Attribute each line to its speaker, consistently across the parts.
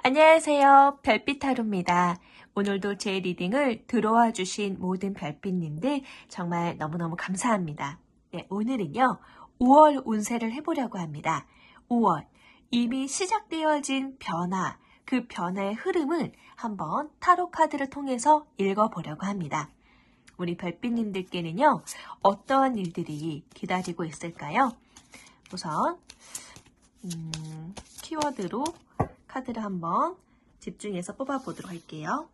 Speaker 1: 안녕하세요. 별빛하루입니다. 오늘도 제 리딩을 들어와 주신 모든 별빛님들 정말 너무너무 감사합니다. 네, 오늘은요. 5월 운세를 해보려고 합니다. 5월 이미 시작되어진 변화, 그 변화의 흐름을 한번 타로 카드를 통해서 읽어보려고 합니다. 우리 별빛님들께는요. 어떠한 일들이 기다리고 있을까요? 우선 키워드로 카드를 한번 집중해서 뽑아보도록 할게요.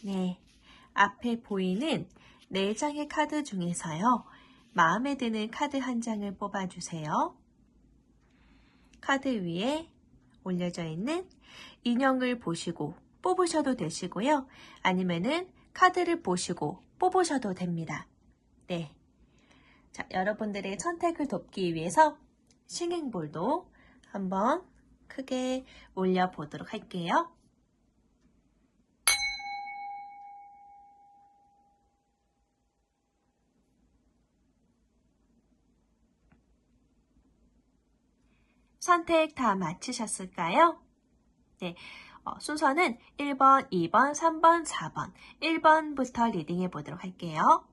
Speaker 1: 네, 앞에 보이는 4장의 카드 중에서요. 마음에 드는 카드 한 장을 뽑아주세요. 카드 위에 올려져 있는 인형을 보시고 뽑으셔도 되시고요. 아니면은 카드를 보시고 뽑으셔도 됩니다. 네. 자, 여러분들의 선택을 돕기 위해서 싱잉볼도 한번 크게 올려보도록 할게요. 선택 다 마치셨을까요? 네, 순서는 1번, 2번, 3번, 4번, 1번부터 리딩해 보도록 할게요.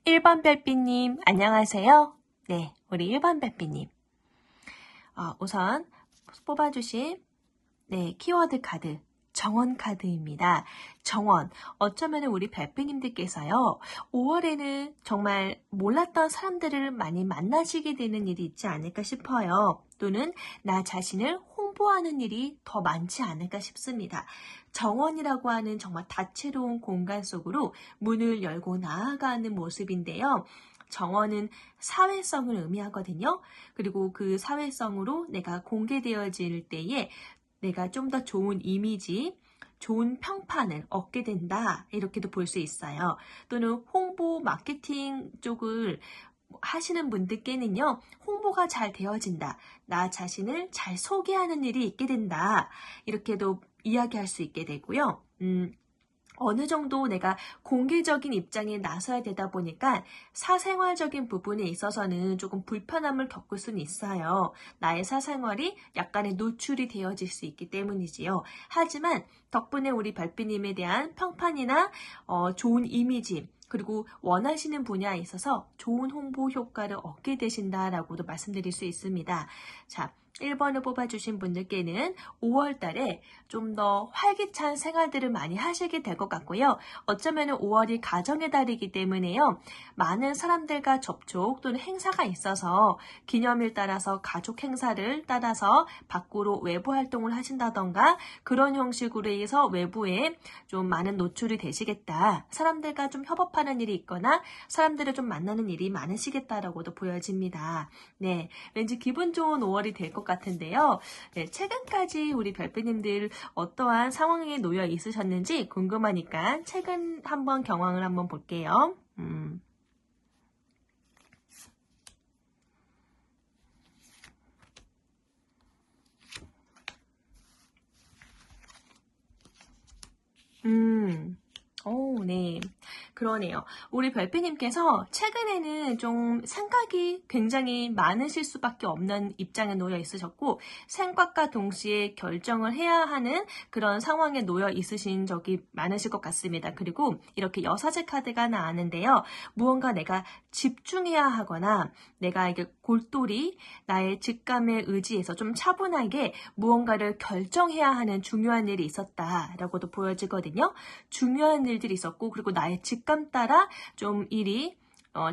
Speaker 1: 1번 별빛님, 안녕하세요. 네, 우리 1번 별빛님. 우선 뽑아주신 키워드 카드. 정원 카드입니다. 정원. 어쩌면 우리 별빛님들께서요. 5월에는 정말 몰랐던 사람들을 많이 만나시게 되는 일이 있지 않을까 싶어요. 또는 나 자신을 홍보하는 일이 더 많지 않을까 싶습니다. 정원이라고 하는 정말 다채로운 공간 속으로 문을 열고 나아가는 모습인데요. 정원은 사회성을 의미하거든요. 그리고 그 사회성으로 내가 공개되어질 때에 내가 좀 더 좋은 이미지, 좋은 평판을 얻게 된다. 이렇게도 볼 수 있어요. 또는 홍보, 마케팅 쪽을 하시는 분들께는요. 홍보가 잘 되어진다. 나 자신을 잘 소개하는 일이 있게 된다. 이렇게도 이야기할 수 있게 되고요. 어느 정도 내가 공개적인 입장에 나서야 되다 보니까 사생활적인 부분에 있어서는 조금 불편함을 겪을 수는 있어요. 나의 사생활이 약간의 노출이 되어질 수 있기 때문이지요. 하지만 덕분에 우리 별빛님에 대한 평판이나 좋은 이미지 그리고 원하시는 분야에 있어서 좋은 홍보 효과를 얻게 되신다라고도 말씀드릴 수 있습니다. 자, 1번을 뽑아주신 분들께는 5월 달에 좀 더 활기찬 생활들을 많이 하시게 될 것 같고요. 어쩌면 5월이 가정의 달이기 때문에요. 많은 사람들과 접촉 또는 행사가 있어서 기념일 따라서 가족 행사를 따라서 밖으로 외부 활동을 하신다던가 그런 형식으로 해서 외부에 좀 많은 노출이 되시겠다. 사람들과 좀 협업하는 일이 있거나 사람들을 좀 만나는 일이 많으시겠다라고도 보여집니다. 네, 왠지 기분 좋은 5월이 될 것 같은데요. 네, 최근까지 우리 별빛님들 어떠한 상황에 놓여 있으셨는지 궁금하니까 최근 한번 경황을 한번 볼게요. 네. 그러네요. 우리 별빛님께서 최근에는 좀 생각이 굉장히 많으실 수밖에 없는 입장에 놓여 있으셨고 생각과 동시에 결정을 해야 하는 그런 상황에 놓여 있으신 적이 많으실 것 같습니다. 그리고 이렇게 여사제 카드가 나왔는데요. 무언가 내가 집중해야 하거나 내가 이게 골똘히 나의 직감에 의지해서 좀 차분하게 무언가를 결정해야 하는 중요한 일이 있었다라고도 보여지거든요. 중요한 일들이 있었고 그리고 나의 직감 따라 좀 일이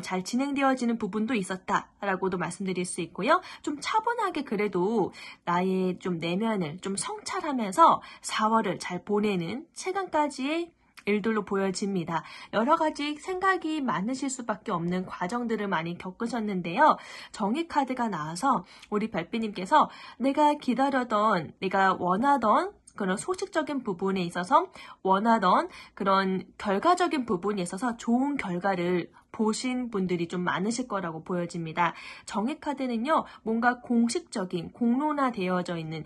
Speaker 1: 잘 진행되어지는 부분도 있었다라고도 말씀드릴 수 있고요. 좀 차분하게 그래도 나의 좀 내면을 좀 성찰하면서 4월을 잘 보내는 최근까지의 일들로 보여집니다. 여러 가지 생각이 많으실 수밖에 없는 과정들을 많이 겪으셨는데요. 정의 카드가 나와서 우리 별빛님께서 내가 기다려던, 내가 원하던 그런 소식적인 부분에 있어서 원하던 그런 결과적인 부분에 있어서 좋은 결과를 보신 분들이 좀 많으실 거라고 보여집니다. 정의카드는요, 뭔가 공식적인, 공론화되어져 있는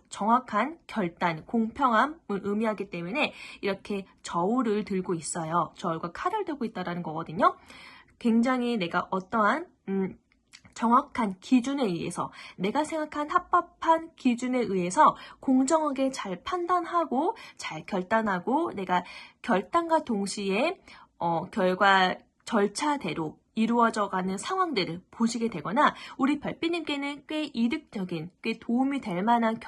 Speaker 1: 정확한 결단, 공평함을 의미하기 때문에 이렇게 저울을 들고 있어요. 저울과 칼을 들고 있다는 거거든요. 굉장히 내가 어떠한 정확한 기준에 의해서, 내가 생각한 합법한 기준에 의해서 공정하게 잘 판단하고 잘 결단하고, 내가 결단과 동시에 결과 절차대로 이루어져가는 상황들을 보시게 되거나, 우리 별빛님께는 꽤 이득적인, 꽤 도움이 될 만한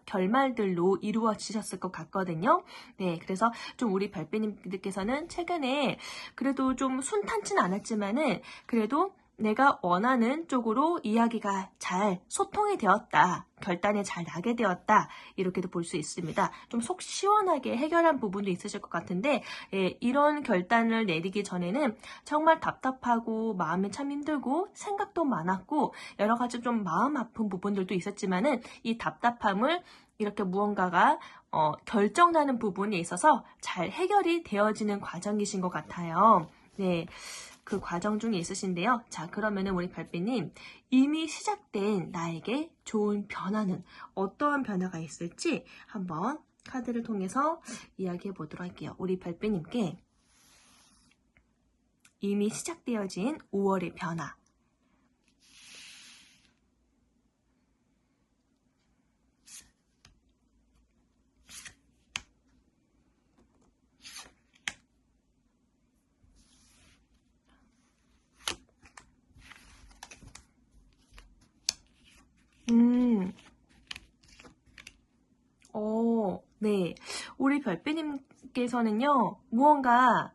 Speaker 1: 결말들로 이루어지셨을 것 같거든요. 네, 그래서 좀 우리 별빛님들께서는 최근에 그래도 좀 순탄치는 않았지만은 그래도 내가 원하는 쪽으로 이야기가 잘 소통이 되었다, 결단이 잘 나게 되었다, 이렇게도 볼 수 있습니다. 좀 속 시원하게 해결한 부분도 있으실 것 같은데, 이런 결단을 내리기 전에는 정말 답답하고 마음이 참 힘들고 생각도 많았고 여러 가지 좀 마음 아픈 부분들도 있었지만은, 이 답답함을 이렇게 무언가가 결정나는 부분에 있어서 잘 해결이 되어지는 과정이신 것 같아요. 네. 그 과정 중에 있으신데요. 자, 그러면은 우리 별빛님, 이미 시작된 나에게 좋은 변화는 어떠한 변화가 있을지 한번 카드를 통해서 이야기해 보도록 할게요. 우리 별빛님께 이미 시작되어진 5월의 변화. 네. 우리 별빛님께서는요, 무언가,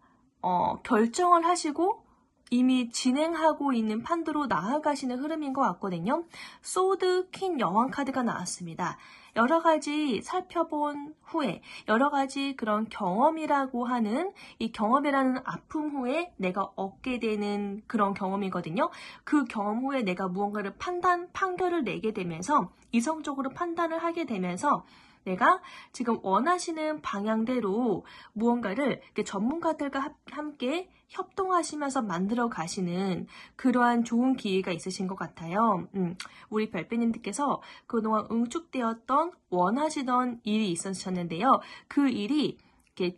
Speaker 1: 결정을 하시고 이미 진행하고 있는 판도로 나아가시는 흐름인 것 같거든요. 소드 퀸 여왕 카드가 나왔습니다. 여러 가지 살펴본 후에, 여러 가지 그런 경험이라고 하는, 이 경험이라는 아픔 후에 내가 얻게 되는 그런 경험이거든요. 그 경험 후에 내가 무언가를 판결을 내게 되면서, 이성적으로 판단을 하게 되면서 내가 지금 원하시는 방향대로 무언가를 전문가들과 함께 협동하시면서 만들어 가시는 그러한 좋은 기회가 있으신 것 같아요. 우리 별빛님들께서 그동안 응축되었던 원하시던 일이 있으셨는데요. 그 일이 이렇게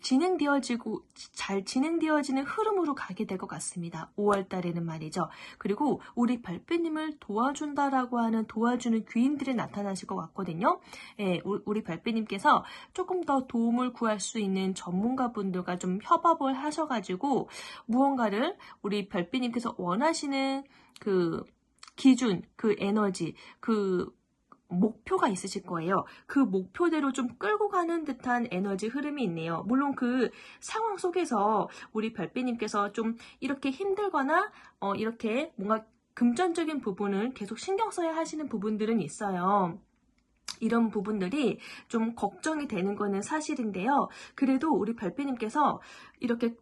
Speaker 1: 잘 진행되어지는 흐름으로 가게 될 것 같습니다. 5월 달에는 말이죠. 그리고 우리 별빛님을 도와준다라고 하는 도와주는 귀인들이 나타나실 것 같거든요. 예, 우리 별빛님께서 조금 더 도움을 구할 수 있는 전문가분들과 좀 협업을 하셔가지고 무언가를 우리 별빛님께서 원하시는 그 기준, 그 에너지, 그 목표가 있으실 거예요. 그 목표대로 좀 끌고 가는 듯한 에너지 흐름이 있네요. 물론 그 상황 속에서 우리 별빛님께서 좀 이렇게 힘들거나 이렇게 뭔가 금전적인 부분을 계속 신경 써야 하시는 부분들은 있어요. 이런 부분들이 좀 걱정이 되는 거는 사실인데요. 그래도 우리 별빛님께서 이렇게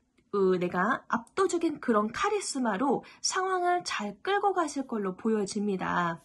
Speaker 1: 내가 압도적인 그런 카리스마로 상황을 잘 끌고 가실 걸로 보여집니다.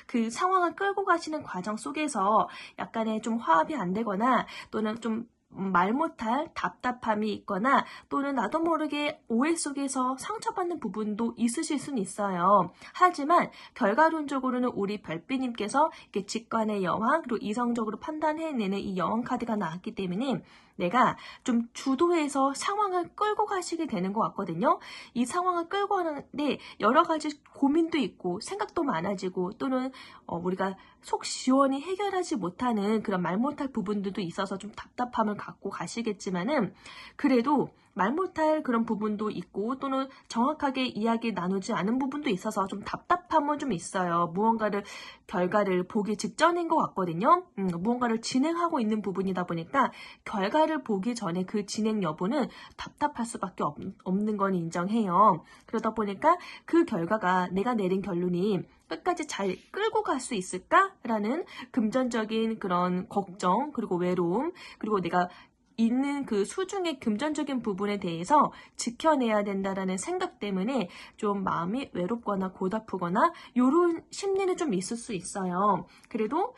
Speaker 1: 그 상황을 끌고 가시는 과정 속에서 약간의 좀 화합이 안 되거나 또는 좀 말 못할 답답함이 있거나 또는 나도 모르게 오해 속에서 상처받는 부분도 있으실 수는 있어요. 하지만 결과론적으로는 우리 별빛님께서 이렇게 직관의 여왕, 그리고 이성적으로 판단해내는 이 여왕 카드가 나왔기 때문에 내가 좀 주도해서 상황을 끌고 가시게 되는 것 같거든요. 이 상황을 끌고 가는데 여러 가지 고민도 있고 생각도 많아지고 또는 우리가 속 시원히 해결하지 못하는 그런 말 못할 부분들도 있어서 좀 답답함을 갖고 가시겠지만은 그래도 말 못할 그런 부분도 있고 또는 정확하게 이야기 나누지 않은 부분도 있어서 좀 답답함은 좀 있어요. 무언가를 결과를 보기 직전인 것 같거든요. 무언가를 진행하고 있는 부분이다 보니까 결과를 보기 전에 그 진행 여부는 답답할 수밖에 없는 건 인정해요. 그러다 보니까 그 결과가 내가 내린 결론이 끝까지 잘 끌고 갈 수 있을까라는 금전적인 그런 걱정, 그리고 외로움, 그리고 내가 있는 그 수중의 금전적인 부분에 대해서 지켜내야 된다라는 생각 때문에 좀 마음이 외롭거나 고달프거나 이런 심리는 좀 있을 수 있어요. 그래도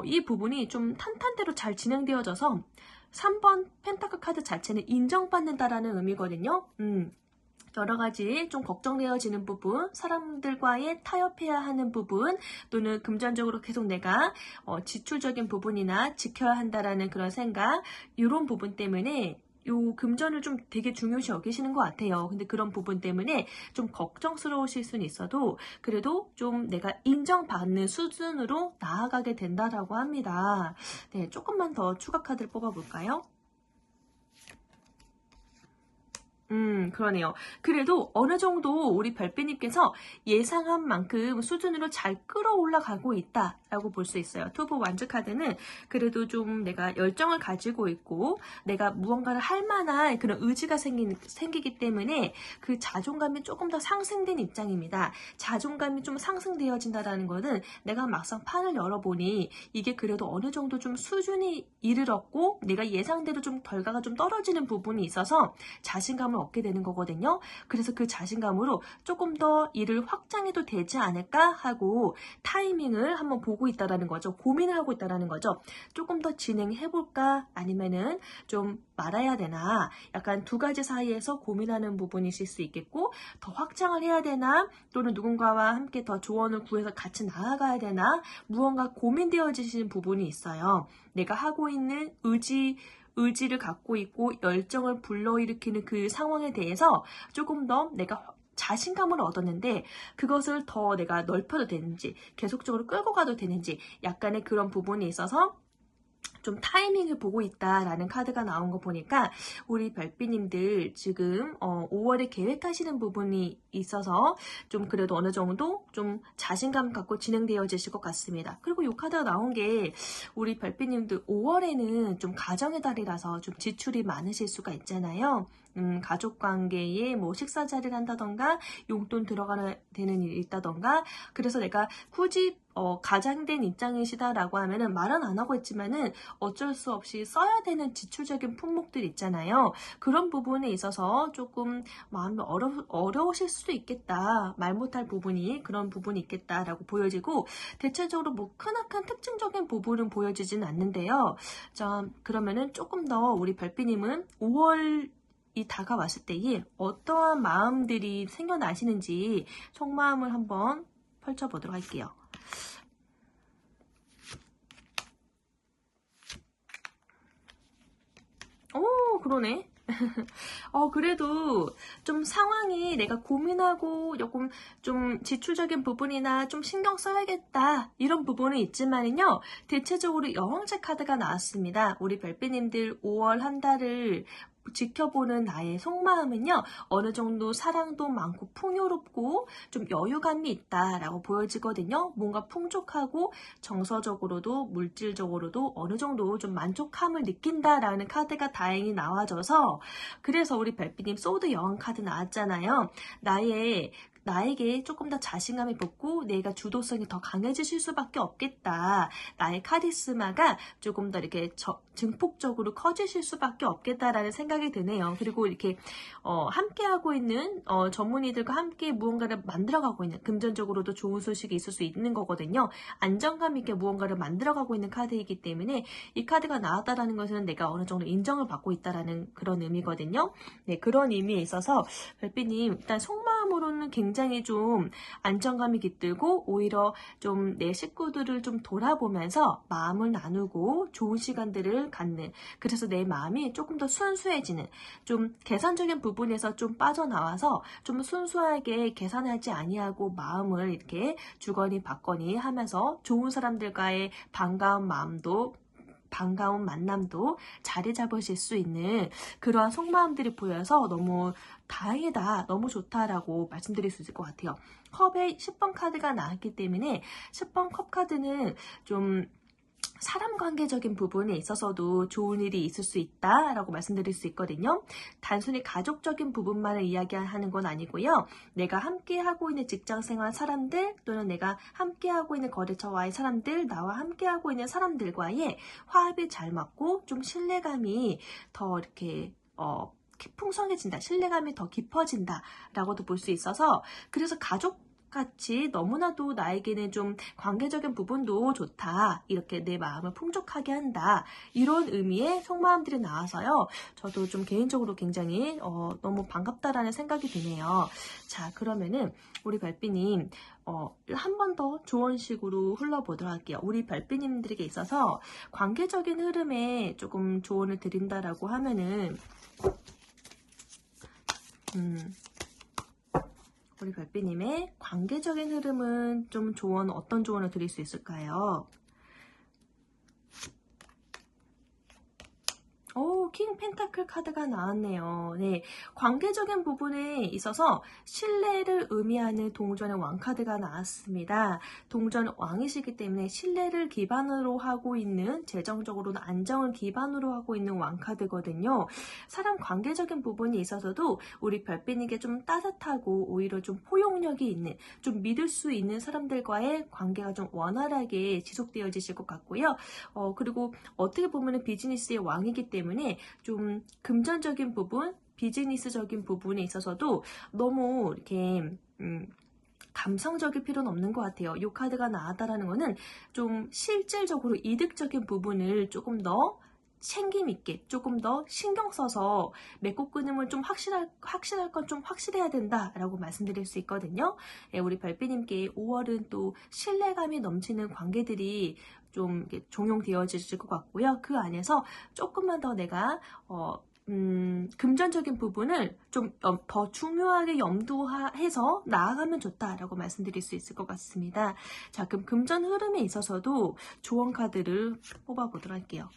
Speaker 1: 이 부분이 좀 탄탄대로 잘 진행되어져서 3번 펜타클 카드 자체는 인정받는다라는 의미거든요. 여러 가지 좀 걱정되어지는 부분, 사람들과의 타협해야 하는 부분, 또는 금전적으로 계속 내가 지출적인 부분이나 지켜야 한다라는 그런 생각, 이런 부분 때문에 요 금전을 좀 되게 중요시 여기시는 것 같아요. 근데 그런 부분 때문에 좀 걱정스러우실 수는 있어도 그래도 좀 내가 인정받는 수준으로 나아가게 된다라고 합니다. 네, 조금만 더 추가 카드를 뽑아볼까요? 그러네요. 그래도 어느 정도 우리 별빛님께서 예상한 만큼 수준으로 잘 끌어올라가고 있다라고 볼 수 있어요. 투브 완즈 카드는 그래도 좀 내가 열정을 가지고 있고 내가 무언가를 할 만한 그런 의지가 생기기 때문에 그 자존감이 조금 더 상승된 입장입니다. 자존감이 좀 상승되어진다는 것은 내가 막상 판을 열어보니 이게 그래도 어느 정도 좀 수준이 이르렀고 내가 예상대로 좀 결과가 좀 떨어지는 부분이 있어서 자신감을 얻게 되는 거거든요. 그래서 그 자신감으로 조금 더 일을 확장해도 되지 않을까 하고 타이밍을 한번 보고 있다라는 거죠. 고민을 하고 있다라는 거죠. 조금 더 진행해볼까 아니면은 좀 말아야 되나 약간 두 가지 사이에서 고민하는 부분이실 수 있겠고 더 확장을 해야 되나 또는 누군가와 함께 더 조언을 구해서 같이 나아가야 되나 무언가 고민되어지시는 부분이 있어요. 내가 하고 있는 의지를 갖고 있고 열정을 불러일으키는 그 상황에 대해서 조금 더 내가 자신감을 얻었는데 그것을 더 내가 넓혀도 되는지 계속적으로 끌고 가도 되는지 약간의 그런 부분이 있어서 좀 타이밍을 보고 있다라는 카드가 나온 거 보니까 우리 별빛님들 지금 5월에 계획하시는 부분이 있어서 좀 그래도 어느 정도 좀 자신감 갖고 진행되어지실 것 같습니다. 그리고 이 카드가 나온 게 우리 별빛님들 5월에는 좀 가정의 달이라서 좀 지출이 많으실 수가 있잖아요. 가족 관계에 뭐 식사 자리를 한다던가 용돈 들어가는 되는 일이 있다던가 그래서 내가 굳이 가장된 입장이시다라고 하면은 말은 안 하고 있지만은 어쩔 수 없이 써야 되는 지출적인 품목들 있잖아요. 그런 부분에 있어서 조금 마음이 어려우실 수도 있겠다. 말 못할 부분이 그런 부분이 있겠다라고 보여지고 대체적으로 뭐 크나큰 특징적인 부분은 보여지진 않는데요. 자, 그러면은 조금 더 우리 별빛님은 5월 이 다가왔을 때에 어떠한 마음들이 생겨나시는지 속마음을 한번 펼쳐보도록 할게요. 오, 그러네. 그래도 좀 상황이 내가 고민하고 조금 좀 지출적인 부분이나 좀 신경 써야겠다 이런 부분은 있지만은요 대체적으로 여왕제 카드가 나왔습니다. 우리 별빛님들 5월 한 달을 지켜보는 나의 속마음은요 어느 정도 사랑도 많고 풍요롭고 좀 여유감이 있다라고 보여지거든요. 뭔가 풍족하고 정서적으로도 물질적으로도 어느 정도 좀 만족함을 느낀다라는 카드가 다행히 나와져서 그래서 우리 별빛님 소드 여왕 카드 나왔잖아요. 나에게 조금 더 자신감이 붙고 내가 주도성이 더 강해지실 수밖에 없겠다. 나의 카리스마가 조금 더 이렇게 증폭적으로 커지실 수밖에 없겠다라는 생각이 드네요. 그리고 이렇게 함께하고 있는 전문의들과 함께 무언가를 만들어가고 있는 금전적으로도 좋은 소식이 있을 수 있는 거거든요. 안정감 있게 무언가를 만들어가고 있는 카드이기 때문에 이 카드가 나왔다라는 것은 내가 어느 정도 인정을 받고 있다라는 그런 의미거든요. 네, 그런 의미에 있어서 별빛님 일단 속마음으로는 굉장히 좀 안정감이 깃들고 오히려 좀 내 식구들을 좀 돌아보면서 마음을 나누고 좋은 시간들을 갖는 그래서 내 마음이 조금 더 순수해지는 좀 계산적인 부분에서 좀 빠져나와서 좀 순수하게 계산하지 아니하고 마음을 이렇게 주거니 받거니 하면서 좋은 사람들과의 반가운 만남도 자리 잡으실 수 있는 그러한 속마음들이 보여서 너무 다행이다, 너무 좋다라고 말씀드릴 수 있을 것 같아요. 컵에 10번 카드가 나왔기 때문에 10번 컵 카드는 좀 사람 관계적인 부분에 있어서도 좋은 일이 있을 수 있다라고 말씀드릴 수 있거든요. 단순히 가족적인 부분만을 이야기하는 건 아니고요. 내가 함께 하고 있는 직장생활 사람들 또는 내가 함께 하고 있는 거래처와의 사람들, 나와 함께 하고 있는 사람들과의 화합이 잘 맞고 좀 신뢰감이 더 이렇게 풍성해진다, 신뢰감이 더 깊어진다라고도 볼 수 있어서, 그래서 가족 같이 너무나도 나에게는 좀 관계적인 부분도 좋다, 이렇게 내 마음을 풍족하게 한다, 이런 의미의 속마음들이 나와서요, 저도 좀 개인적으로 굉장히 너무 반갑다라는 생각이 드네요. 자, 그러면은 우리 별비님 한 번 더 조언식으로 흘러보도록 할게요. 우리 별비님들에게 있어서 관계적인 흐름에 조금 조언을 드린다라고 하면은 우리 별비님의 관계적인 흐름은 좀 어떤 조언을 드릴 수 있을까요? 킹 펜타클 카드가 나왔네요. 네, 관계적인 부분에 있어서 신뢰를 의미하는 동전의 왕 카드가 나왔습니다. 동전 왕이시기 때문에 신뢰를 기반으로 하고 있는, 재정적으로는 안정을 기반으로 하고 있는 왕 카드거든요. 사람 관계적인 부분에 있어서도 우리 별빛님께 좀 따뜻하고 오히려 좀 포용력이 있는, 좀 믿을 수 있는 사람들과의 관계가 좀 원활하게 지속되어지실 것 같고요. 그리고 어떻게 보면 비즈니스의 왕이기 때문에 좀 금전적인 부분, 비즈니스적인 부분에 있어서도 너무 이렇게 감성적일 필요는 없는 것 같아요. 이 카드가 나왔다라는 거는 좀 실질적으로 이득적인 부분을 조금 더 챙김 있게, 조금 더 신경 써서 맺고 끊음을 좀 확실할 건 좀 확실해야 된다라고 말씀드릴 수 있거든요. 우리 별비님께 5월은 또 신뢰감이 넘치는 관계들이 좀 종용되어질 것 같고요. 그 안에서 조금만 더 내가 금전적인 부분을 좀 더 중요하게 염두해서 나아가면 좋다라고 말씀드릴 수 있을 것 같습니다. 자, 그럼 금전 흐름에 있어서도 조언 카드를 뽑아보도록 할게요.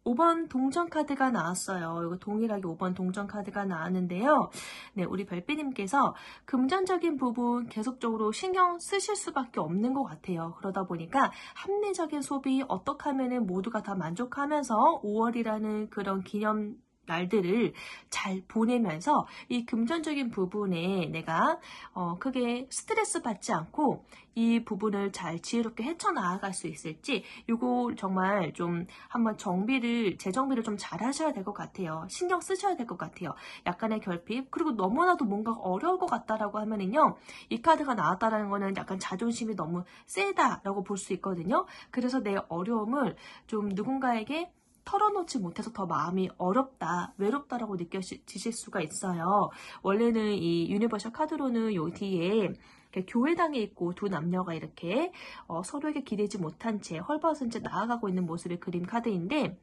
Speaker 1: 5번 동전 카드가 나왔어요. 이거 동일하게 5번 동전 카드가 나왔는데요. 네, 우리 별비님께서 금전적인 부분 계속적으로 신경 쓰실 수밖에 없는 것 같아요. 그러다 보니까 합리적인 소비, 어떻게 하면은 모두가 다 만족하면서 5월이라는 그런 기념 날들을 잘 보내면서 이 금전적인 부분에 내가 크게 스트레스 받지 않고 이 부분을 잘 지혜롭게 헤쳐나갈 수 있을지, 이거 정말 좀 한번 재정비를 좀 잘 하셔야 될 것 같아요. 신경 쓰셔야 될 것 같아요. 약간의 결핍, 그리고 너무나도 뭔가 어려울 것 같다라고 하면은요, 이 카드가 나왔다라는 거는 약간 자존심이 너무 세다라고 볼 수 있거든요. 그래서 내 어려움을 좀 누군가에게 털어놓지 못해서 더 마음이 어렵다, 외롭다라고 느껴지실 수가 있어요. 원래는 이 유니버셜 카드로는 요 뒤에 교회당에 있고 두 남녀가 이렇게 서로에게 기대지 못한 채 헐벗은 채 나아가고 있는 모습의 그림 카드인데,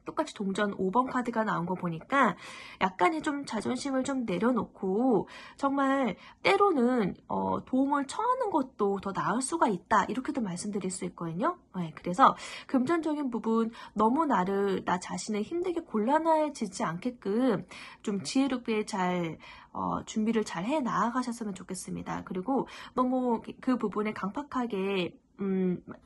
Speaker 1: 똑같이 동전 5번 카드가 나온 거 보니까 약간의 좀 자존심을 좀 내려놓고 정말 때로는 도움을 청하는 것도 더 나을 수가 있다, 이렇게도 말씀드릴 수 있거든요. 네, 그래서 금전적인 부분 너무 나 자신을 힘들게 곤란해지지 않게끔 좀 지혜롭게 잘 준비를 잘 해 나아가셨으면 좋겠습니다. 그리고 너무 그 부분에 강팍하게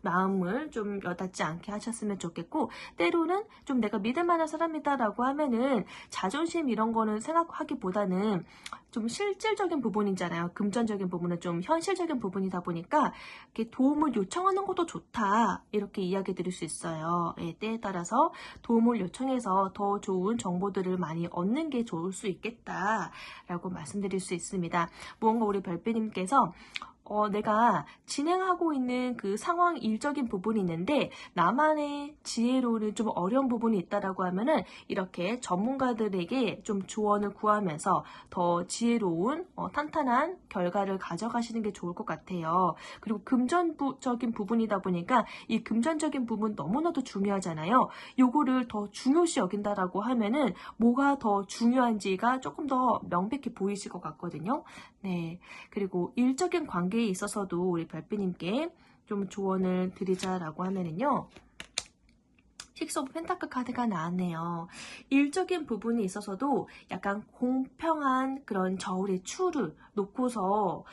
Speaker 1: 마음을 좀 여닫지 않게 하셨으면 좋겠고, 때로는 좀 내가 믿을 만한 사람이다라고 하면은 자존심 이런 거는 생각하기보다는 좀 실질적인 부분이잖아요. 금전적인 부분은 좀 현실적인 부분이다 보니까 이렇게 도움을 요청하는 것도 좋다, 이렇게 이야기 드릴 수 있어요. 때에 따라서 도움을 요청해서 더 좋은 정보들을 많이 얻는 게 좋을 수 있겠다라고 말씀드릴 수 있습니다. 무언가 우리 별빛님께서 내가 진행하고 있는 그 상황 일적인 부분이 있는데 나만의 지혜로는 좀 어려운 부분이 있다라고 하면은 이렇게 전문가들에게 좀 조언을 구하면서 더 지혜로운 탄탄한 결과를 가져가시는 게 좋을 것 같아요. 그리고 금전적인 부분이다 보니까 이 금전적인 부분 너무나도 중요하잖아요. 요거를 더 중요시 여긴다라고 하면은 뭐가 더 중요한지가 조금 더 명백히 보이실 것 같거든요. 네, 그리고 일적인 관계에 있어서도 우리 별빛님께 좀 조언을 드리자라고 하면은요, 식스 오브 펜타클 카드가 나왔네요. 일적인 부분에 있어서도 약간 공평한 그런 저울의 추를 놓고서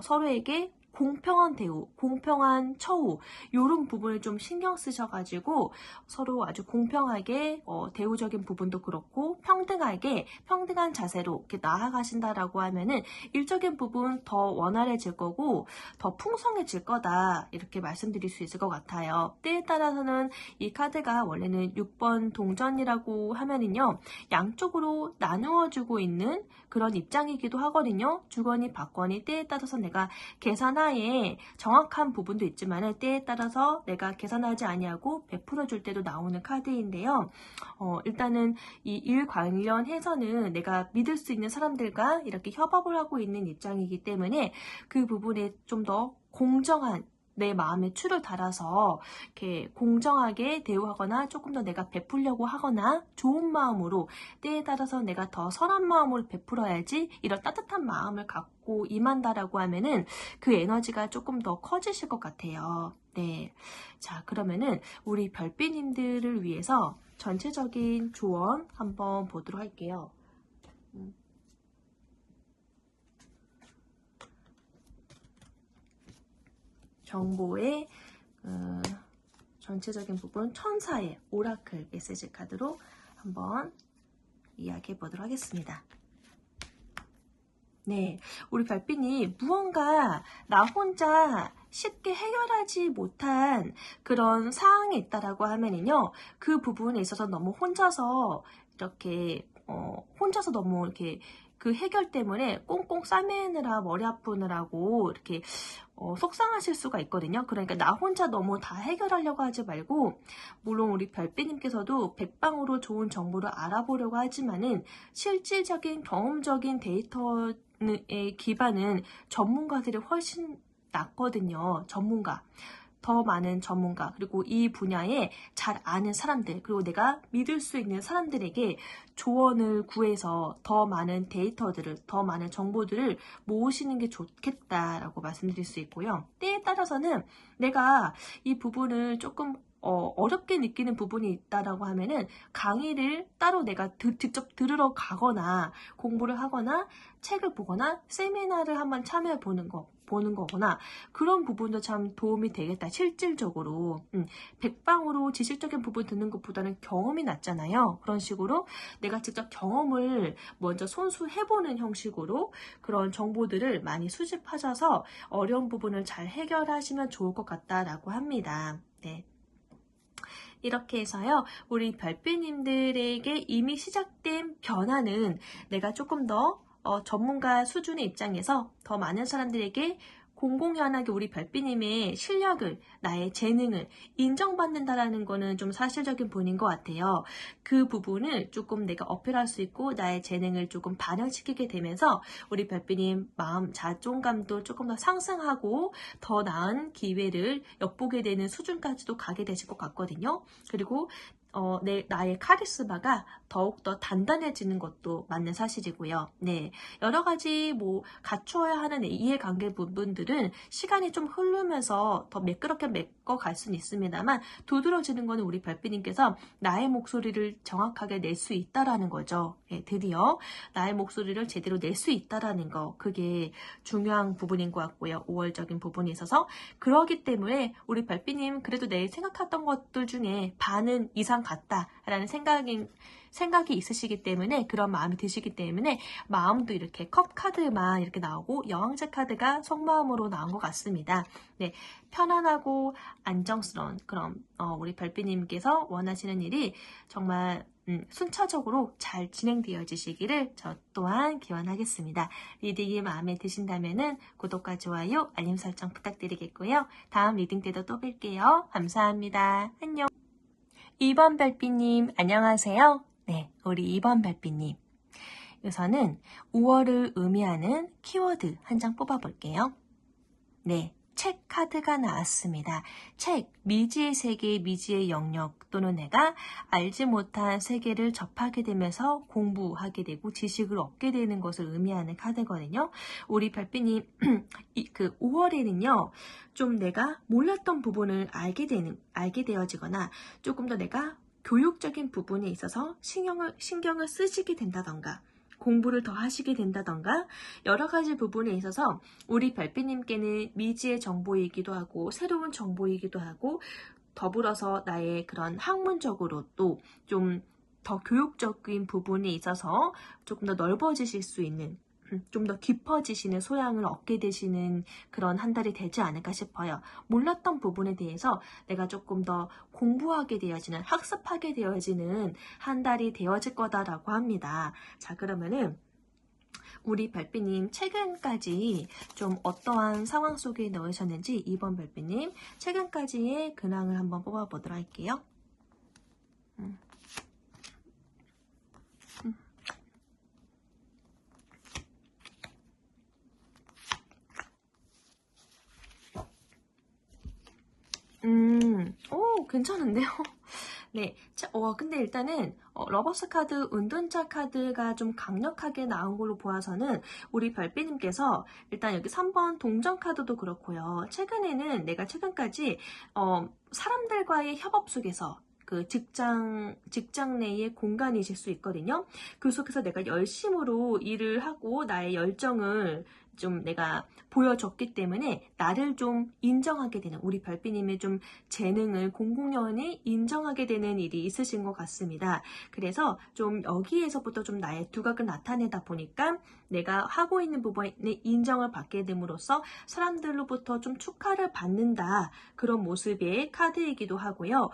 Speaker 1: 서로에게 공평한 대우, 공평한 처우 이런 부분을 좀 신경 쓰셔가지고 서로 아주 공평하게 대우적인 부분도 그렇고 평등한 자세로 이렇게 나아가신다라고 하면은 일적인 부분 더 원활해질 거고 더 풍성해질 거다 이렇게 말씀드릴 수 있을 것 같아요. 때에 따라서는 이 카드가 원래는 6번 동전이라고 하면은요 양쪽으로 나누어주고 있는 그런 입장이기도 하거든요. 주거니 받거니 때에 따라서 내가 계산하에 정확한 부분도 있지만 때에 따라서 내가 계산하지 아니하고 베풀어 줄 때도 나오는 카드인데요. 일단은 이 일 관련해서는 내가 믿을 수 있는 사람들과 이렇게 협업을 하고 있는 입장이기 때문에 그 부분에 좀 더 공정한 내 마음에 추를 달아서 이렇게 공정하게 대우하거나 조금 더 내가 베풀려고 하거나 좋은 마음으로 때에 따라서 내가 더 선한 마음으로 베풀어야지 이런 따뜻한 마음을 갖고 임한다라고 하면은 그 에너지가 조금 더 커지실 것 같아요. 네. 자, 그러면은 우리 별빛님들을 위해서 전체적인 조언 한번 보도록 할게요. 정보의 전체적인 부분 천사의 오라클 메시지 카드로 한번 이야기해 보도록 하겠습니다. 네, 우리 별빛이 무언가 나 혼자 쉽게 해결하지 못한 그런 상황이 있다라고 하면은요, 그 부분에 있어서 너무 혼자서 이렇게 혼자서 너무 이렇게 그 해결 때문에 꽁꽁 싸매느라 머리 아프느라고 이렇게 속상하실 수가 있거든요. 그러니까 나 혼자 너무 다 해결하려고 하지 말고, 물론 우리 별빛님께서도 백방으로 좋은 정보를 알아보려고 하지만은 실질적인 경험적인 데이터의 기반은 전문가들이 훨씬 낫거든요. 더 많은 전문가, 그리고 이 분야에 잘 아는 사람들, 그리고 내가 믿을 수 있는 사람들에게 조언을 구해서 더 많은 데이터들을, 더 많은 정보들을 모으시는 게 좋겠다라고 말씀드릴 수 있고요. 때에 따라서는 내가 이 부분을 조금 어렵게 느끼는 부분이 있다라고 하면은 강의를 따로 내가 직접 들으러 가거나 공부를 하거나 책을 보거나 세미나를 한번 참여해 보는 거거나 그런 부분도 참 도움이 되겠다. 실질적으로 백방으로 지식적인 부분 듣는 것보다는 경험이 낫잖아요. 그런 식으로 내가 직접 경험을 먼저 손수해보는 형식으로 그런 정보들을 많이 수집하셔서 어려운 부분을 잘 해결하시면 좋을 것 같다라고 합니다. 네. 이렇게 해서요, 우리 별빛님들에게 이미 시작된 변화는 내가 조금 더 전문가 수준의 입장에서 더 많은 사람들에게 공공연하게 우리 별빛님의 실력을, 나의 재능을 인정받는다라는 거는 좀 사실적인 부분인 것 같아요. 그 부분을 조금 내가 어필할 수 있고 나의 재능을 조금 반영시키게 되면서 우리 별빛님 마음 자존감도 조금 더 상승하고 더 나은 기회를 엿보게 되는 수준까지도 가게 되실 것 같거든요. 그리고 나의 카리스마가 더욱더 단단해지는 것도 맞는 사실이고요. 네, 여러 가지 갖추어야 하는 이해관계 부분들은 시간이 좀 흐르면서 더 매끄럽게 메꿔갈 수는 있습니다만 두드러지는 거는 우리 별빛님께서 나의 목소리를 정확하게 낼 수 있다라는 거죠. 네, 드디어 나의 목소리를 제대로 낼 수 있다라는 거, 그게 중요한 부분인 것 같고요. 5월적인 부분이 있어서 그러기 때문에 우리 별빛님 그래도 내 생각했던 것들 중에 반은 이상 같다라는 생각이 있으시기 때문에, 그런 마음이 드시기 때문에 마음도 이렇게 컵 카드만 이렇게 나오고 여왕제 카드가 속마음으로 나온 것 같습니다. 네, 편안하고 안정스러운 그런 우리 별빛님께서 원하시는 일이 정말 순차적으로 잘 진행되어지시기를 저 또한 기원하겠습니다. 리딩이 마음에 드신다면 구독과 좋아요, 알림 설정 부탁드리겠고요. 다음 리딩 때도 또 뵐게요. 감사합니다. 안녕. 2번 별빛님 안녕하세요. 네, 우리 2번 별빛님. 우선은 5월을 의미하는 키워드 한 장 뽑아볼게요. 네, 책 카드가 나왔습니다. 책, 미지의 세계, 미지의 영역 또는 내가 알지 못한 세계를 접하게 되면서 공부하게 되고 지식을 얻게 되는 것을 의미하는 카드거든요. 우리 별빛님 그 5월에는요. 좀 내가 몰랐던 부분을 알게 되어지거나 조금 더 내가 교육적인 부분에 있어서 신경을 쓰시게 된다던가, 공부를 더 하시게 된다던가 여러 가지 부분에 있어서 우리 별빛님께는 미지의 정보이기도 하고 새로운 정보이기도 하고 더불어서 나의 그런 학문적으로도 좀 더 교육적인 부분에 있어서 조금 더 넓어지실 수 있는 좀 더 깊어지시는 소양을 얻게 되시는 그런 한 달이 되지 않을까 싶어요. 몰랐던 부분에 대해서 내가 조금 더 공부하게 되어지는, 학습하게 되어지는 한 달이 되어질 거다라고 합니다. 자, 그러면은 우리 별빛님 최근까지 좀 어떠한 상황 속에 넣으셨는지 2번 별빛님 최근까지의 근황을 한번 뽑아보도록 할게요. 오, 괜찮은데요? 네, 근데 일단은 러버스 카드, 은둔자 카드가 좀 강력하게 나온 걸로 보아서는 우리 별빛님께서 일단 여기 3번 동전 카드도 그렇고요. 최근에는 내가 최근까지 사람들과의 협업 속에서 그 직장 내의 공간이실 수 있거든요. 그 속에서 내가 열심으로 일을 하고 나의 열정을 좀 내가 보여줬기 때문에 나를 좀 인정하게 되는 우리 별빛님의 좀 재능을 공공연히 인정하게 되는 일이 있으신 것 같습니다. 그래서 좀 여기에서부터 좀 나의 두각을 나타내다 보니까 내가 하고 있는 부분에 인정을 받게 됨으로써 사람들로부터 좀 축하를 받는다 그런 모습의 카드이기도 하고요.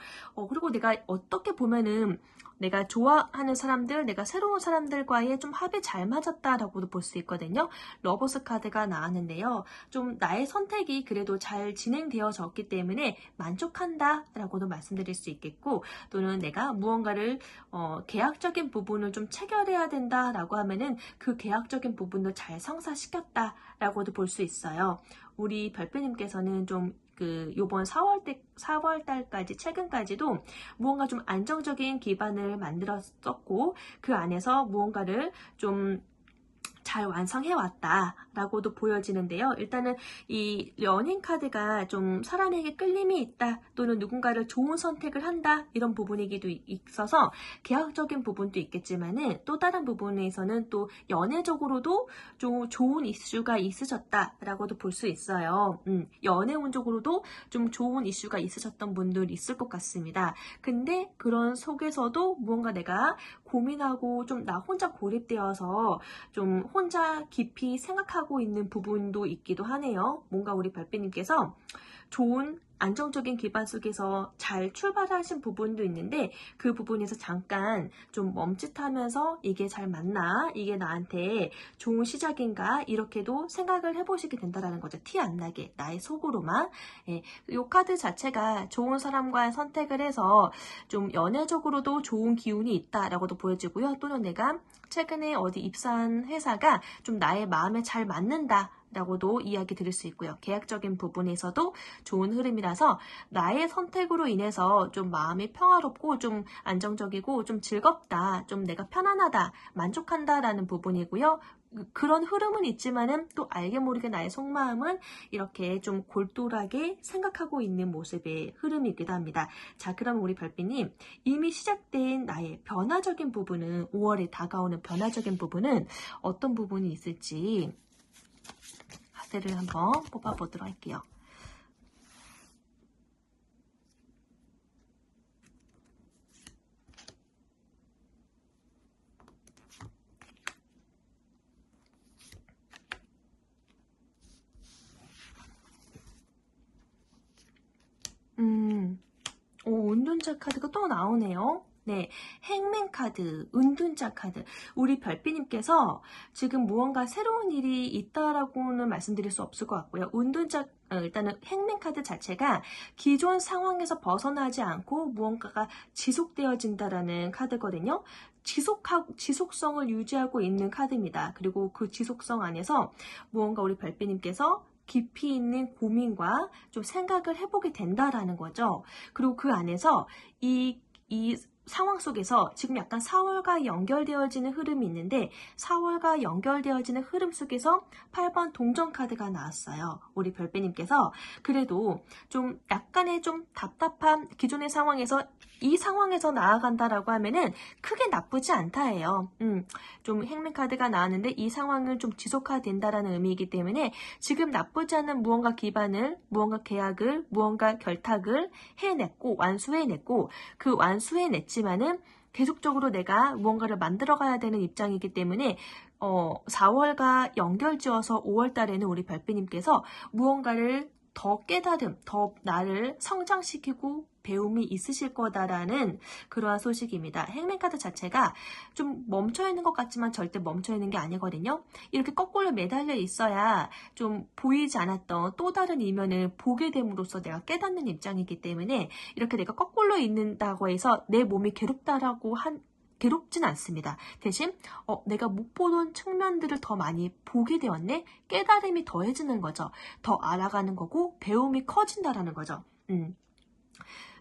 Speaker 1: 그리고 내가 어떻게 보면은 내가 좋아하는 사람들, 내가 새로운 사람들과의 좀 합이 잘 맞았다라고도 볼 수 있거든요. 러버스 카드가 나왔는데요. 좀 나의 선택이 그래도 잘 진행되어졌기 때문에 만족한다라고도 말씀드릴 수 있겠고, 또는 내가 무언가를 계약적인 부분을 좀 체결해야 된다라고 하면은 그 계약적인 부분도 잘 성사시켰다라고도 볼 수 있어요. 우리 별빛님께서는 좀 요번 4월 달까지 최근까지도 무언가 좀 안정적인 기반을 만들었었고 그 안에서 무언가를 좀 잘 완성해왔다라고도 보여지는데요. 일단은 이 연인 카드가 좀 사람에게 끌림이 있다 또는 누군가를 좋은 선택을 한다 이런 부분이기도 있어서 계약적인 부분도 있겠지만은 또 다른 부분에서는 또 연애적으로도 좀 좋은 이슈가 있으셨다라고도 볼 수 있어요. 연애 운적으로도 좀 좋은 이슈가 있으셨던 분들 있을 것 같습니다. 근데 그런 속에서도 무언가 내가 고민하고 좀 나 혼자 고립되어서 좀 혼자 깊이 생각하고 있는 부분도 있기도 하네요. 뭔가 우리 별빛님께서 좋은 안정적인 기반 속에서 잘 출발하신 부분도 있는데 그 부분에서 잠깐 좀 멈칫하면서 이게 잘 맞나? 이게 나한테 좋은 시작인가? 이렇게도 생각을 해보시게 된다는 거죠. 티 안 나게 나의 속으로만. 이 카드 자체가 좋은 사람과의 선택을 해서 좀 연애적으로도 좋은 기운이 있다라고도 보여지고요. 또는 내가 최근에 어디 입사한 회사가 좀 나의 마음에 잘 맞는다 라고도 이야기 드릴 수 있고요. 계약적인 부분에서도 좋은 흐름이라서 나의 선택으로 인해서 좀 마음이 평화롭고 좀 안정적이고 좀 즐겁다, 좀 내가 편안하다, 만족한다 라는 부분이고요. 그런 흐름은 있지만은 또 알게 모르게 나의 속마음은 이렇게 좀 골똘하게 생각하고 있는 모습의 흐름이기도 합니다. 자, 그럼 우리 별빛님 이미 시작된 나의 변화적인 부분은 5월에 다가오는 변화적인 부분은 어떤 부분이 있을지 카드를 한번 뽑아보도록 할게요. 은둔자 카드가 또 나오네요. 네, 행맨 카드, 은둔자 카드. 우리 별빛님께서 지금 무언가 새로운 일이 있다라고는 말씀드릴 수 없을 것 같고요. 일단은 행맨 카드 자체가 기존 상황에서 벗어나지 않고 무언가가 지속되어진다라는 카드거든요. 지속성을 유지하고 있는 카드입니다. 그리고 그 지속성 안에서 무언가 우리 별빛님께서 깊이 있는 고민과 좀 생각을 해보게 된다라는 거죠. 그리고 그 안에서 이 상황 속에서 지금 약간 4월과 연결되어지는 흐름이 있는데 4월과 연결되어지는 흐름 속에서 8번 동전 카드가 나왔어요. 우리 별빛님께서 그래도 좀 약간의 좀 답답한 기존의 상황에서 이 상황에서 나아간다라고 하면은 크게 나쁘지 않다예요. 좀 행맨 카드가 나왔는데 이 상황을 좀 지속화된다라는 의미이기 때문에 지금 나쁘지 않은 무언가 기반을, 무언가 계약을, 무언가 결탁을 해냈고 완수해냈고 그 완수해냈지만은 계속적으로 내가 무언가를 만들어가야 되는 입장이기 때문에 4월과 연결지어서 5월 달에는 우리 별빛님께서 무언가를 더 깨달음, 더 나를 성장시키고 배움이 있으실 거다라는 그러한 소식입니다. 행맨카드 자체가 좀 멈춰있는 것 같지만 절대 멈춰있는 게 아니거든요. 이렇게 거꾸로 매달려 있어야 좀 보이지 않았던 또 다른 이면을 보게 됨으로써 내가 깨닫는 입장이기 때문에 이렇게 내가 거꾸로 있는다고 해서 내 몸이 괴롭진 않습니다. 대신 내가 못 보던 측면들을 더 많이 보게 되었네? 깨달음이 더해지는 거죠. 더 알아가는 거고 배움이 커진다라는 거죠.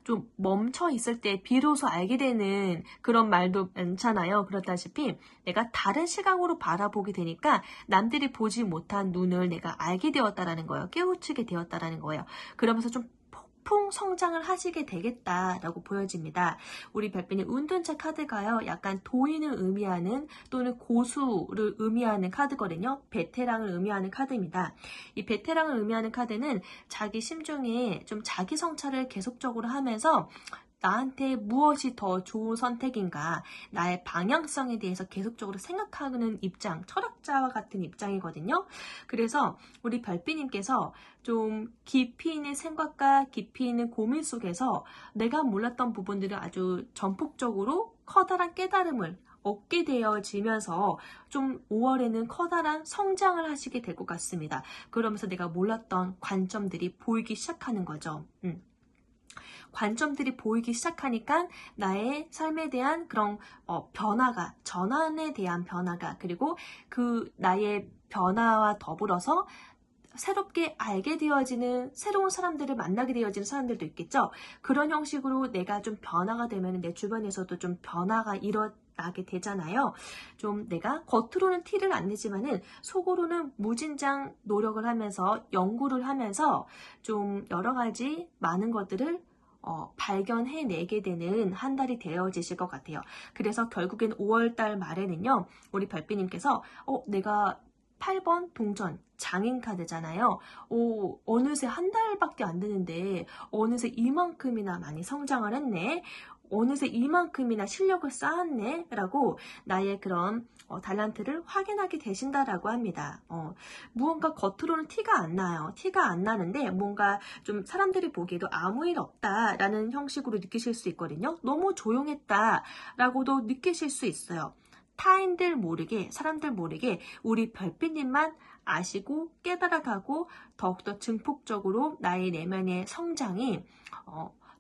Speaker 1: 좀 멈춰 있을 때 비로소 알게 되는 그런 말도 많잖아요. 그렇다시피 내가 다른 시각으로 바라보게 되니까 남들이 보지 못한 눈을 내가 알게 되었다라는 거예요. 깨우치게 되었다라는 거예요. 그러면서 좀 폭풍 성장을 하시게 되겠다라고 보여집니다. 우리 별빛님 운둔자 카드가요. 약간 도인을 의미하는 또는 고수를 의미하는 카드거든요. 베테랑을 의미하는 카드입니다. 이 베테랑을 의미하는 카드는 자기 심중에 좀 자기 성찰을 계속적으로 하면서 나한테 무엇이 더 좋은 선택인가, 나의 방향성에 대해서 계속적으로 생각하는 입장, 철학자와 같은 입장이거든요. 그래서 우리 별빛님께서 좀 깊이 있는 생각과 깊이 있는 고민 속에서 내가 몰랐던 부분들을 아주 전폭적으로 커다란 깨달음을 얻게 되어지면서 좀 5월에는 커다란 성장을 하시게 될 것 같습니다. 그러면서 내가 몰랐던 관점들이 보이기 시작하는 거죠. 관점들이 보이기 시작하니까 나의 삶에 대한 그런 변화가, 전환에 대한 변화가, 그리고 그 나의 변화와 더불어서 새롭게 알게 되어지는 새로운 사람들을 만나게 되어지는 사람들도 있겠죠. 그런 형식으로 내가 좀 변화가 되면 내 주변에서도 좀 변화가 일어나게 되잖아요. 좀 내가 겉으로는 티를 안 내지만은 속으로는 무진장 노력을 하면서 연구를 하면서 좀 여러 가지 많은 것들을 발견해내게 되는 한 달이 되어지실 것 같아요. 그래서 결국엔 5월달 말에는요, 우리 별빛님께서 내가 8번 동전 장인 카드잖아요. 어느새 한 달밖에 안 되는데 어느새 이만큼이나 많이 성장을 했네. 어느새 이만큼이나 실력을 쌓았네 라고 나의 그런 달란트를 확인하게 되신다라고 합니다. 무언가 겉으로는 티가 안 나요. 티가 안 나는데 뭔가 좀 사람들이 보기에도 아무 일 없다라는 형식으로 느끼실 수 있거든요. 너무 조용했다라고도 느끼실 수 있어요. 타인들 모르게, 사람들 모르게 우리 별빛님만 아시고 깨달아가고 더욱더 증폭적으로 나의 내면의 성장이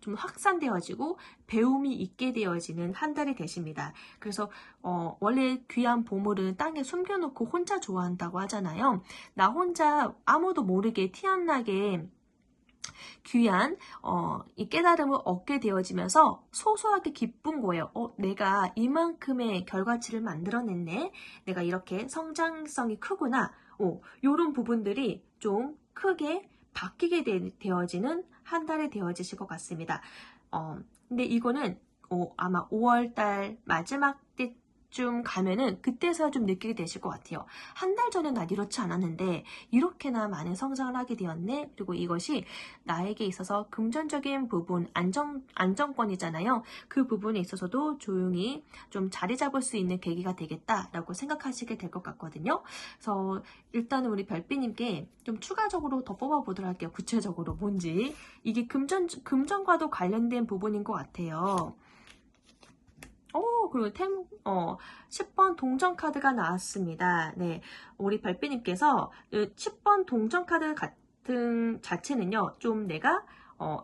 Speaker 1: 좀 확산되어지고 배움이 있게 되어지는 한 달이 되십니다. 그래서 원래 귀한 보물은 땅에 숨겨놓고 혼자 좋아한다고 하잖아요. 나 혼자 아무도 모르게 티 안 나게 귀한 이 깨달음을 얻게 되어지면서 소소하게 기쁜 거예요. 내가 이만큼의 결과치를 만들어냈네. 내가 이렇게 성장성이 크구나. 이런 부분들이 좀 크게 바뀌게 되어지는 한 달이 되어지실 것 같습니다. 근데 이거는 아마 5월달 마지막 때쯤 가면은 그때서야 좀 느끼게 되실 것 같아요. 한 달 전에 난 이렇지 않았는데 이렇게나 많은 성장을 하게 되었네. 그리고 이것이 나에게 있어서 금전적인 부분, 안정권이잖아요. 그 부분에 있어서도 조용히 좀 자리 잡을 수 있는 계기가 되겠다라고 생각하시게 될 것 같거든요. 그래서 일단은 우리 별빛님께 좀 추가적으로 더 뽑아보도록 할게요. 구체적으로 뭔지. 이게 금전과도 관련된 부분인 것 같아요. 그리고 10번 동전 카드가 나왔습니다. 네, 우리 별빛님께서 10번 동전 카드 같은 자체는요, 좀 내가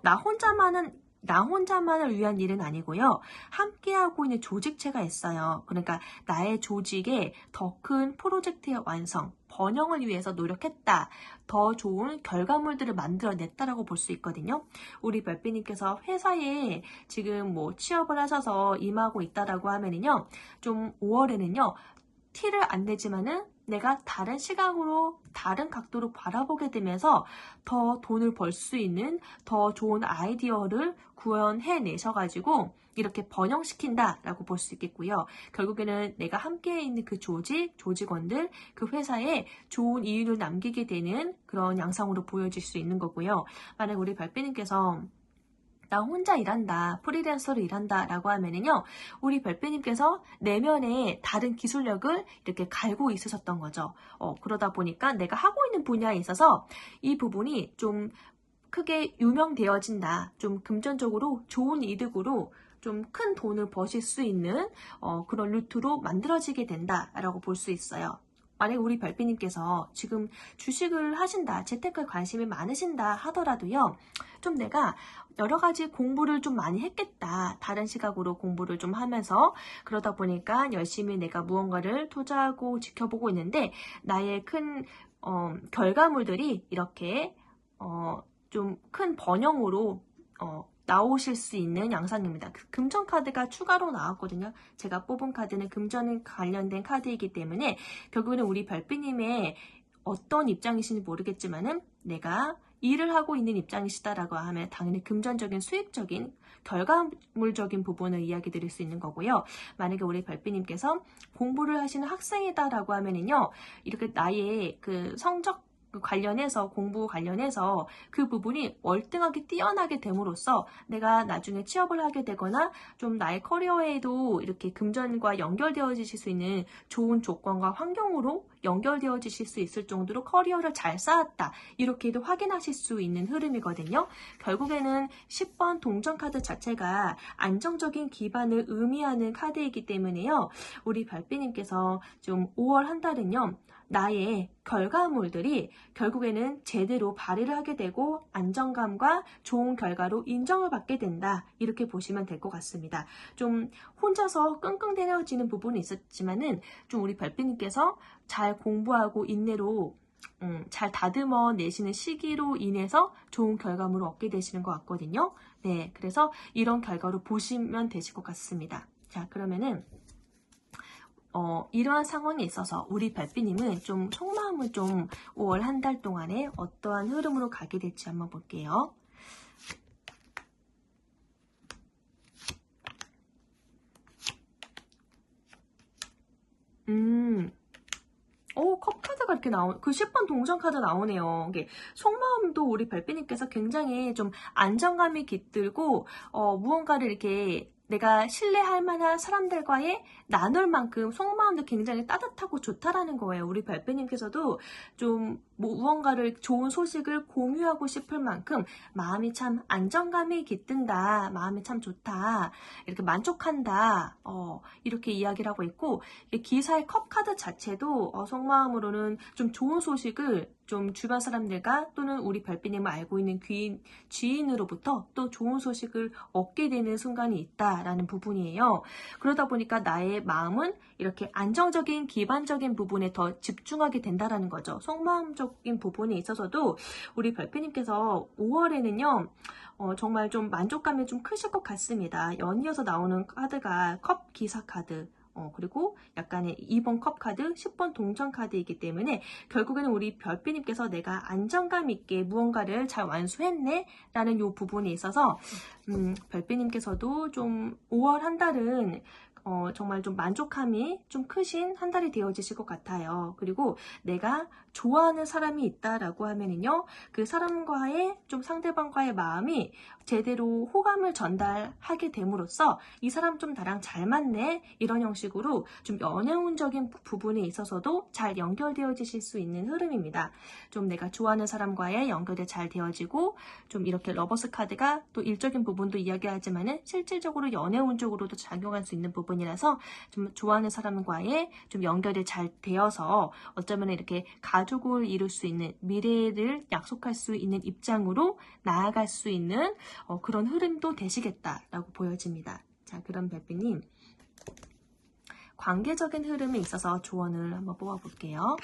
Speaker 1: 나 혼자만을 위한 일은 아니고요. 함께하고 있는 조직체가 있어요. 그러니까 나의 조직에 더 큰 프로젝트의 완성, 번영을 위해서 노력했다. 더 좋은 결과물들을 만들어냈다라고 볼 수 있거든요. 우리 별빛님께서 회사에 지금 뭐 취업을 하셔서 임하고 있다라고 하면은요, 좀 5월에는요, 티를 안 내지만은 내가 다른 시각으로, 다른 각도로 바라보게 되면서 더 돈을 벌 수 있는 더 좋은 아이디어를 구현해내셔가지고 이렇게 번영시킨다라고 볼 수 있겠고요. 결국에는 내가 함께 있는 그 조직원들, 그 회사에 좋은 이윤을 남기게 되는 그런 양상으로 보여질 수 있는 거고요. 만약 우리 별빛님께서 나 혼자 일한다, 프리랜서로 일한다 라고 하면은요, 우리 별빛님께서 내면에 다른 기술력을 이렇게 갈고 있으셨던 거죠. 그러다 보니까 내가 하고 있는 분야에 있어서 이 부분이 좀 크게 유명되어진다, 좀 금전적으로 좋은 이득으로 좀 큰 돈을 버실 수 있는 그런 루트로 만들어지게 된다라고 볼 수 있어요. 만약에 우리 별빛님께서 지금 주식을 하신다, 재테크에 관심이 많으신다 하더라도요, 좀 내가 여러 가지 공부를 좀 많이 했겠다. 다른 시각으로 공부를 좀 하면서 그러다 보니까 열심히 내가 무언가를 투자하고 지켜보고 있는데 나의 큰 결과물들이 이렇게 좀 큰 번영으로 나오실 수 있는 양상입니다. 금전 카드가 추가로 나왔거든요. 제가 뽑은 카드는 금전 관련된 카드이기 때문에 결국에는 우리 별빛님의 어떤 입장이신지 모르겠지만은 내가 일을 하고 있는 입장이시다라고 하면 당연히 금전적인 수익적인 결과물적인 부분을 이야기 드릴 수 있는 거고요. 만약에 우리 별빛님께서 공부를 하시는 학생이다라고 하면은요, 이렇게 나의 그 성적 관련해서 공부 관련해서 그 부분이 월등하게 뛰어나게 됨으로써 내가 나중에 취업을 하게 되거나 좀 나의 커리어에도 이렇게 금전과 연결되어지실 수 있는 좋은 조건과 환경으로 연결되어지실 수 있을 정도로 커리어를 잘 쌓았다. 이렇게도 확인하실 수 있는 흐름이거든요. 결국에는 10번 동전 카드 자체가 안정적인 기반을 의미하는 카드이기 때문에요. 우리 별빛님께서 좀 5월 한 달은요, 나의 결과물들이 결국에는 제대로 발휘를 하게 되고 안정감과 좋은 결과로 인정을 받게 된다. 이렇게 보시면 될 것 같습니다. 좀 혼자서 끙끙대려지는 부분이 있었지만은 좀 우리 별빛님께서 잘 공부하고 인내로 잘 다듬어 내시는 시기로 인해서 좋은 결과물을 얻게 되시는 것 같거든요. 네, 그래서 이런 결과로 보시면 되실 것 같습니다. 자, 그러면은 이러한 상황에 있어서 우리 별빛님은 좀 속마음을 좀 5월 한 달 동안에 어떠한 흐름으로 가게 될지 한번 볼게요. 컵 카드가 이렇게 그 10번 동전 카드 나오네요. 이게 속마음도 우리 별빛님께서 굉장히 좀 안정감이 깃들고, 무언가를 이렇게 내가 신뢰할 만한 사람들과의 나눌 만큼 속마음도 굉장히 따뜻하고 좋다라는 거예요. 우리 별빛님께서도 좀 무언가를 좋은 소식을 공유하고 싶을 만큼 마음이 참 안정감이 깃든다. 마음이 참 좋다. 이렇게 만족한다. 이렇게 이야기를 하고 있고, 기사의 컵 카드 자체도 속마음으로는 좀 좋은 소식을 좀 주변 사람들과 또는 우리 별빛님을 알고 있는 지인으로부터 또 좋은 소식을 얻게 되는 순간이 있다라는 부분이에요. 그러다 보니까 나의 마음은 이렇게 안정적인 기반적인 부분에 더 집중하게 된다라는 거죠. 속마음적인 부분에 있어서도 우리 별빛님께서 5월에는요, 정말 좀 만족감이 좀 크실 것 같습니다. 연이어서 나오는 카드가 컵 기사 카드, 그리고 약간의 2번 컵 카드, 10번 동전 카드이기 때문에 결국에는 우리 별빛님께서 내가 안정감 있게 무언가를 잘 완수했네 라는 이 부분에 있어서 별빛님께서도 좀 5월 한 달은 정말 좀 만족감이 좀 크신 한 달이 되어지실 것 같아요. 그리고 내가 좋아하는 사람이 있다라고 하면은요, 그 사람과의 좀 상대방과의 마음이 제대로 호감을 전달하게 됨으로써 이 사람 좀 나랑 잘 맞네 이런 형식으로 좀 연애운적인 부분에 있어서도 잘 연결되어지실 수 있는 흐름입니다. 좀 내가 좋아하는 사람과의 연결이 잘 되어지고 좀 이렇게 러버스 카드가 또 일적인 부분도 이야기하지만은 실질적으로 연애운적으로도 작용할 수 있는 부분이라서 좀 좋아하는 사람과의 좀 연결이 잘 되어서 어쩌면 이렇게 가족을 이룰 수 있는 미래를 약속할 수 있는 입장으로 나아갈 수 있는 그런 흐름도 되시겠다라고 보여집니다. 자, 그럼 별빛님 관계적인 흐름에 있어서 조언을 한번 뽑아볼게요.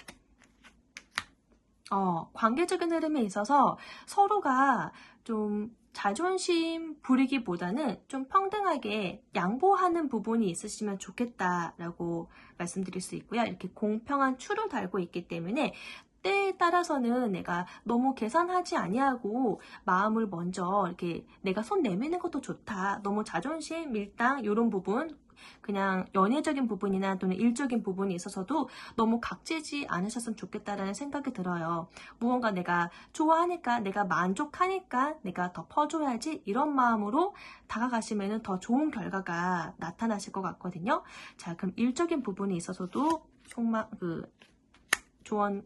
Speaker 1: 관계적인 흐름에 있어서 서로가 좀 자존심 부리기보다는 좀 평등하게 양보하는 부분이 있으시면 좋겠다라고 말씀드릴 수 있고요. 이렇게 공평한 추를 달고 있기 때문에 때에 따라서는 내가 너무 계산하지 아니하고 마음을 먼저 이렇게 내가 손 내미는 것도 좋다. 너무 자존심, 밀당 이런 부분 그냥 연애적인 부분이나 또는 일적인 부분이 있어서도 너무 각지지 않으셨으면 좋겠다라는 생각이 들어요. 무언가 내가 좋아하니까 내가 만족하니까 내가 더 퍼줘야지 이런 마음으로 다가가시면 더 좋은 결과가 나타나실 것 같거든요. 자, 그럼 일적인 부분에 있어서도 조언,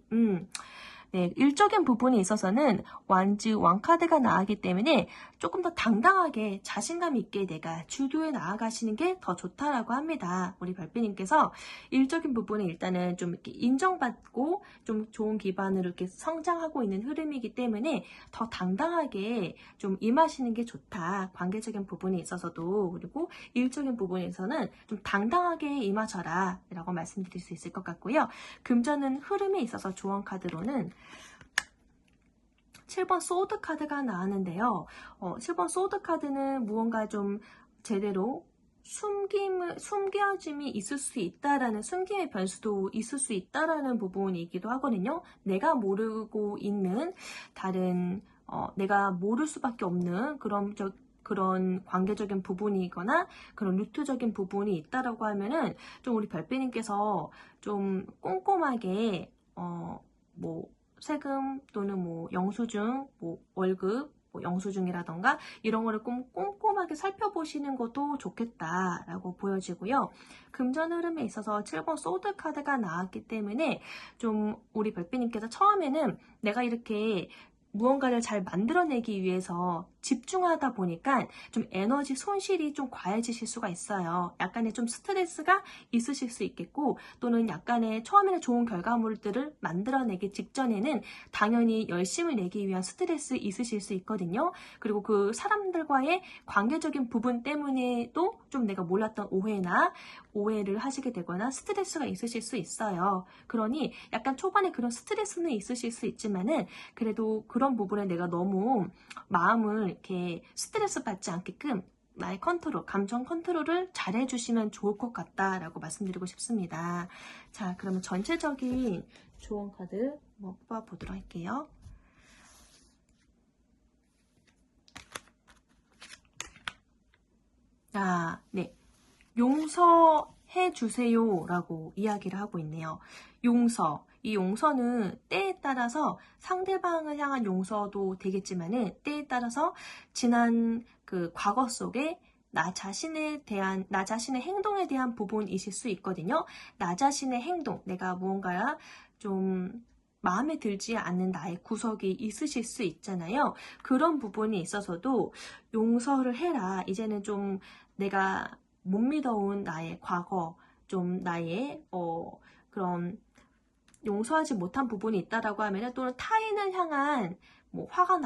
Speaker 1: 네, 일적인 부분에 있어서는 왕카드가 나가기 때문에 조금 더 당당하게 자신감 있게 내가 주도해 나아가시는 게 더 좋다라고 합니다. 우리 별빛님께서 일적인 부분에 일단은 좀 이렇게 인정받고 좀 좋은 기반으로 이렇게 성장하고 있는 흐름이기 때문에 더 당당하게 좀 임하시는 게 좋다. 관계적인 부분에 있어서도 그리고 일적인 부분에서는 좀 당당하게 임하셔라 라고 말씀드릴 수 있을 것 같고요. 금전은 흐름에 있어서 조언 카드로는 7번 소드 카드가 나왔는데요. 7번 소드 카드는 무언가 좀 제대로 숨겨짐이 있을 수 있다라는 숨김의 변수도 있을 수 있다라는 부분이기도 하거든요. 내가 모르고 있는 다른 내가 모를 수밖에 없는 그런 관계적인 부분이거나 그런 루트적인 부분이 있다라고 하면은 좀 우리 별빛님께서 좀 꼼꼼하게 세금 또는 영수증, 월급, 영수증이라던가 이런 거를 꼼꼼하게 살펴보시는 것도 좋겠다라고 보여지고요. 금전 흐름에 있어서 7번 소드 카드가 나왔기 때문에 좀 우리 별빛님께서 처음에는 내가 이렇게 무언가를 잘 만들어내기 위해서 집중하다 보니까 좀 에너지 손실이 좀 과해지실 수가 있어요. 약간의 좀 스트레스가 있으실 수 있겠고 또는 약간의 처음에는 좋은 결과물들을 만들어내기 직전에는 당연히 열심을 내기 위한 스트레스 있으실 수 있거든요. 그리고 그 사람들과의 관계적인 부분 때문에도 좀 내가 몰랐던 오해를 하시게 되거나 스트레스가 있으실 수 있어요. 그러니 약간 초반에 그런 스트레스는 있으실 수 있지만은 그래도 그런 부분에 내가 너무 마음을 이렇게 스트레스 받지 않게끔 나의 감정 컨트롤을 잘 해주시면 좋을 것 같다라고 말씀드리고 싶습니다. 자, 그러면 전체적인 조언 카드 한번 뽑아보도록 할게요. 네. 용서해 주세요 라고 이야기를 하고 있네요. 이 용서는 때에 따라서 상대방을 향한 용서도 되겠지만은 때에 따라서 지난 그 과거 속에 나 자신의 행동에 대한 부분이실 수 있거든요. 나 자신의 행동, 내가 무언가 좀 마음에 들지 않는 나의 구석이 있으실 수 있잖아요. 그런 부분이 있어서도 용서를 해라. 이제는 좀 내가 못 믿어온 나의 과거, 좀 나의 그런 용서하지 못한 부분이 있다라고 하면은 또는 타인을 향한 화가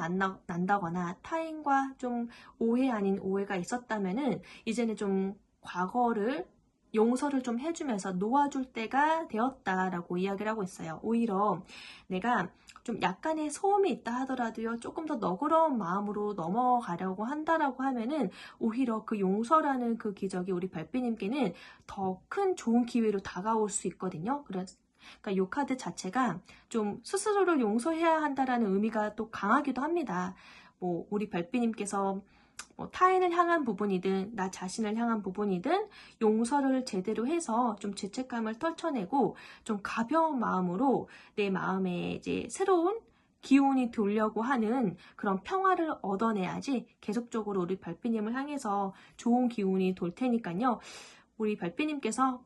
Speaker 1: 난다거나 타인과 좀 오해 아닌 오해가 있었다면은 이제는 좀 과거를 용서를 좀 해주면서 놓아줄 때가 되었다라고 이야기를 하고 있어요. 오히려 내가 좀 약간의 소음이 있다 하더라도요, 조금 더 너그러운 마음으로 넘어가려고 한다라고 하면은 오히려 그 용서라는 그 기적이 우리 별빛님께는 더 큰 좋은 기회로 다가올 수 있거든요. 그러니까 이 카드 자체가 좀 스스로를 용서해야 한다라는 의미가 또 강하기도 합니다. 우리 별빛님께서 타인을 향한 부분이든 나 자신을 향한 부분이든 용서를 제대로 해서 좀 죄책감을 떨쳐내고 좀 가벼운 마음으로 내 마음에 이제 새로운 기운이 돌려고 하는 그런 평화를 얻어내야지 계속적으로 우리 별빛님을 향해서 좋은 기운이 돌 테니까요. 우리 별빛님께서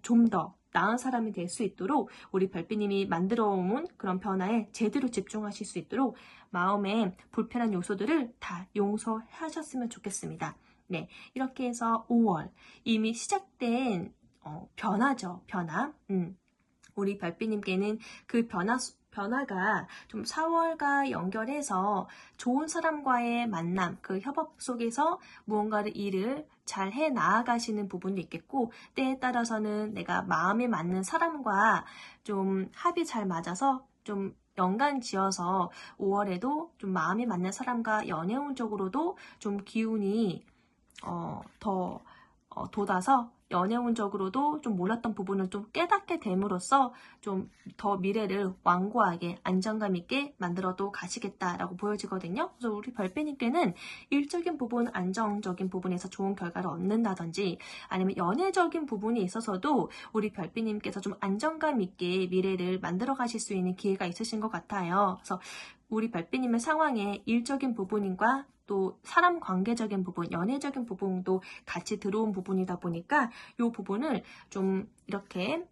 Speaker 1: 좀 더 나은 사람이 될 수 있도록 우리 별빛님이 만들어 온 그런 변화에 제대로 집중하실 수 있도록 마음의 불편한 요소들을 다 용서하셨으면 좋겠습니다. 네, 이렇게 해서 5월 이미 시작된 변화죠. 변화. 우리 별빛님께는 그 변화가 좀 4월과 연결해서 좋은 사람과의 만남, 그 협업 속에서 무언가를 일을 잘 해 나아가시는 부분도 있겠고 때에 따라서는 내가 마음에 맞는 사람과 좀 합이 잘 맞아서 좀 연관 지어서 5월에도 좀 마음이 맞는 사람과 연애 운적으로도 좀 기운이 더 돋아서 연애 운적으로도 좀 몰랐던 부분을 좀 깨닫게 됨으로써 좀 더 미래를 완고하게 안정감 있게 만들어도 가시겠다라고 보여지거든요. 그래서 우리 별빛님께는 일적인 부분, 안정적인 부분에서 좋은 결과를 얻는다든지 아니면 연애적인 부분이 있어서도 우리 별빛님께서 좀 안정감 있게 미래를 만들어 가실 수 있는 기회가 있으신 것 같아요. 그래서 우리 별빛님의 상황에 일적인 부분과 또 사람 관계적인 부분, 연애적인 부분도 같이 들어온 부분이다 보니까 이 부분을 좀 이렇게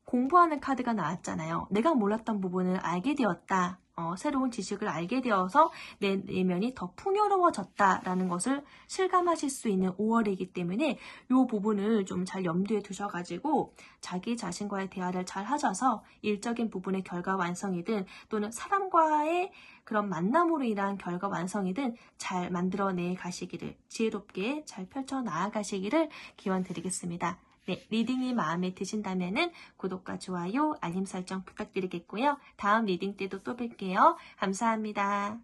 Speaker 1: 공부하는 카드가 나왔잖아요. 내가 몰랐던 부분을 알게 되었다. 새로운 지식을 알게 되어서 내 내면이 더 풍요로워졌다라는 것을 실감하실 수 있는 5월이기 때문에 이 부분을 좀 잘 염두에 두셔가지고 자기 자신과의 대화를 잘 하셔서 일적인 부분의 결과 완성이든 또는 사람과의 그런 만남으로 인한 결과 완성이든 잘 만들어내 가시기를, 지혜롭게 잘 펼쳐 나아가시기를 기원 드리겠습니다. 네, 리딩이 마음에 드신다면은 구독과 좋아요, 알림 설정 부탁드리겠고요. 다음 리딩 때도 또 뵐게요. 감사합니다.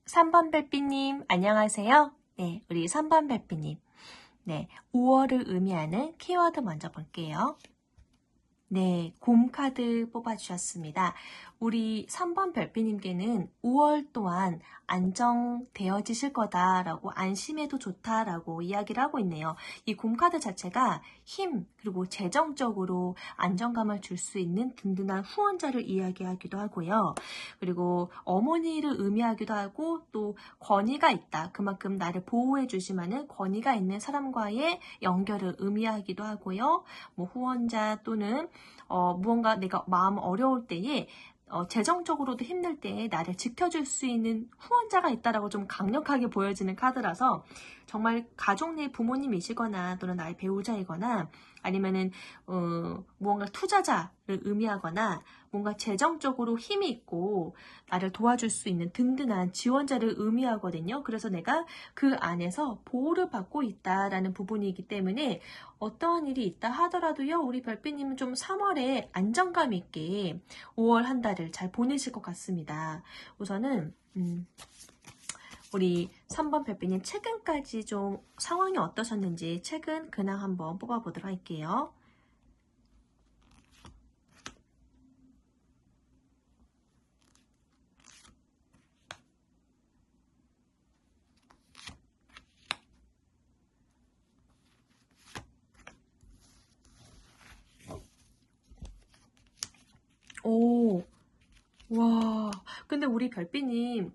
Speaker 1: 3번 별빛님, 안녕하세요. 네, 우리 3번 별빛님. 네, 5월을 의미하는 키워드 먼저 볼게요. 네, 곰 카드 뽑아주셨습니다. 우리 3번 별빛님께는 5월 동안 안정되어지실 거다라고, 안심해도 좋다라고 이야기를 하고 있네요. 이 곰 카드 자체가 힘 그리고 재정적으로 안정감을 줄 수 있는 든든한 후원자를 이야기하기도 하고요. 그리고 어머니를 의미하기도 하고 또 권위가 있다. 그만큼 나를 보호해 주시면은 권위가 있는 사람과의 연결을 의미하기도 하고요. 뭐 후원자 또는 무언가 내가 마음 어려울 때에 재정적으로도 힘들 때에 나를 지켜줄 수 있는 후원자가 있다라고 좀 강력하게 보여지는 카드라서 정말 가족 내 부모님이시거나 또는 나의 배우자이거나 아니면은 무언가 투자자를 의미하거나 뭔가 재정적으로 힘이 있고 나를 도와줄 수 있는 든든한 지원자를 의미하거든요. 그래서 내가 그 안에서 보호를 받고 있다라는 부분이기 때문에 어떠한 일이 있다 하더라도요. 우리 별빛님은 좀 3월에 안정감 있게 5월 한 달을 잘 보내실 것 같습니다. 우선은 우리 3번 별빛님 최근까지 좀 상황이 어떠셨는지 최근 근황 한번 뽑아보도록 할게요. 오, 와, 근데 우리 별빛님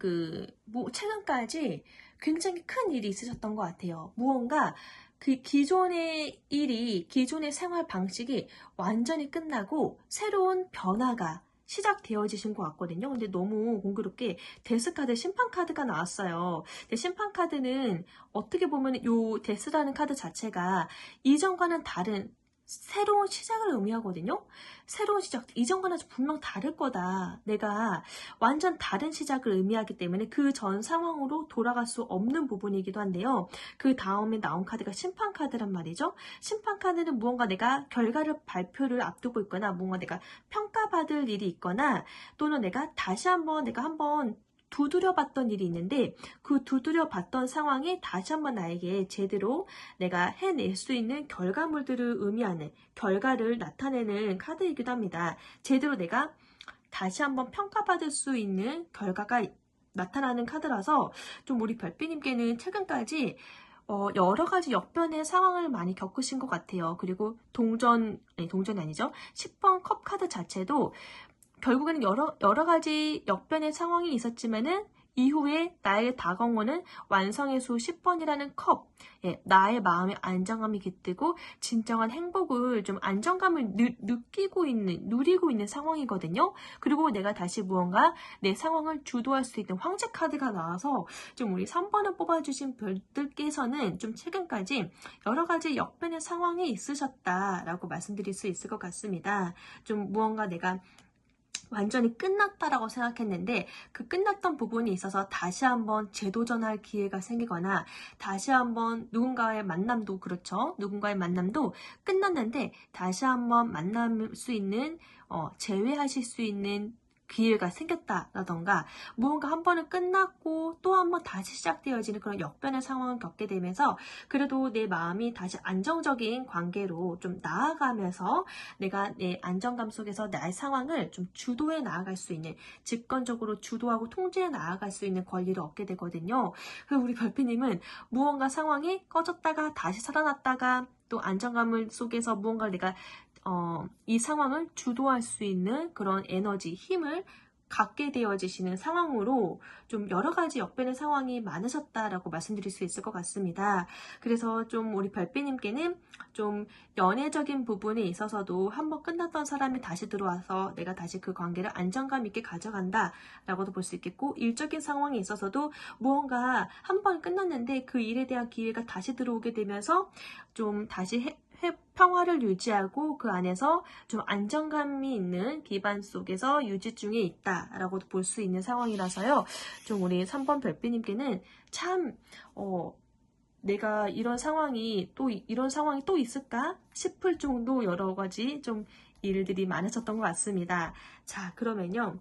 Speaker 1: 최근까지 굉장히 큰 일이 있으셨던 것 같아요. 무언가 그 기존의 일이, 기존의 생활 방식이 완전히 끝나고 새로운 변화가 시작되어지신 것 같거든요. 근데 너무 공교롭게 데스카드 심판카드가 나왔어요. 근데 심판카드는 어떻게 보면 요 데스라는 카드 자체가 이전과는 다른 새로운 시작을 의미하거든요. 새로운 시작, 이전과는 분명 다를 거다. 내가 완전 다른 시작을 의미하기 때문에 그 전 상황으로 돌아갈 수 없는 부분이기도 한데요. 그 다음에 나온 카드가 심판카드란 말이죠. 심판카드는 무언가 내가 결과를 발표를 앞두고 있거나 무언가 내가 평가받을 일이 있거나 또는 내가 다시 한번 두드려봤던 일이 있는데 그 두드려봤던 상황이 다시 한번 나에게 제대로 내가 해낼 수 있는 결과물들을 의미하는 결과를 나타내는 카드이기도 합니다. 제대로 내가 다시 한번 평가받을 수 있는 결과가 나타나는 카드라서 좀 우리 별빛님께는 최근까지 여러 가지 역변의 상황을 많이 겪으신 것 같아요. 그리고 동전이 아니죠. 10번 컵 카드 자체도 결국에는 여러 가지 역변의 상황이 있었지만은 이후에 나에게 다가오는 완성의 수 10번이라는 컵, 나의 마음의 안정감이 깃들고 진정한 행복을 좀 안정감을 누리고 있는 상황이거든요. 그리고 내가 다시 무언가 내 상황을 주도할 수 있는 황제 카드가 나와서 좀 우리 3번을 뽑아주신 분들께서는 좀 최근까지 여러 가지 역변의 상황이 있으셨다라고 말씀드릴 수 있을 것 같습니다. 좀 무언가 내가 완전히 끝났다라고 생각했는데 그 끝났던 부분이 있어서 다시 한번 재도전할 기회가 생기거나 다시 한번 누군가의 만남도 그렇죠. 누군가의 만남도 끝났는데 다시 한번 만날 수 있는 재회하실 수 있는 기회가 생겼다라던가 무언가 한 번은 끝났고 또 한 번 다시 시작되어지는 그런 역변의 상황을 겪게 되면서 그래도 내 마음이 다시 안정적인 관계로 좀 나아가면서 내가 내 안정감 속에서 나의 상황을 좀 주도해 나아갈 수 있는 직관적으로 주도하고 통제해 나아갈 수 있는 권리를 얻게 되거든요. 그리고 우리 별피님은 무언가 상황이 꺼졌다가 다시 살아났다가 또 안정감을 속에서 무언가를 내가 이 상황을 주도할 수 있는 그런 에너지, 힘을 갖게 되어지시는 상황으로 좀 여러 가지 역변의 상황이 많으셨다라고 말씀드릴 수 있을 것 같습니다. 그래서 좀 우리 별빛님께는 좀 연애적인 부분에 있어서도 한번 끝났던 사람이 다시 들어와서 내가 다시 그 관계를 안정감 있게 가져간다 라고도 볼 수 있겠고, 일적인 상황에 있어서도 무언가 한 번 끝났는데 그 일에 대한 기회가 다시 들어오게 되면서 좀 다시 평화를 유지하고 그 안에서 좀 안정감이 있는 기반 속에서 유지 중에 있다라고도 볼 수 있는 상황이라서요. 좀 우리 3번 별빛님께는 참 내가 이런 상황이 또 있을까 싶을 정도 여러 가지 좀 일들이 많으셨던 것 같습니다. 자, 그러면요.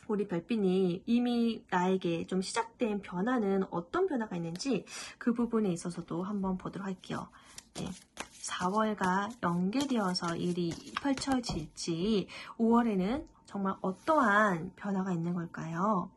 Speaker 1: 우리 별빛이 이미 나에게 좀 시작된 변화는 어떤 변화가 있는지 그 부분에 있어서도 한번 보도록 할게요. 네. 4월과 연계되어서 일이 펼쳐질지 5월에는 정말 어떠한 변화가 있는 걸까요?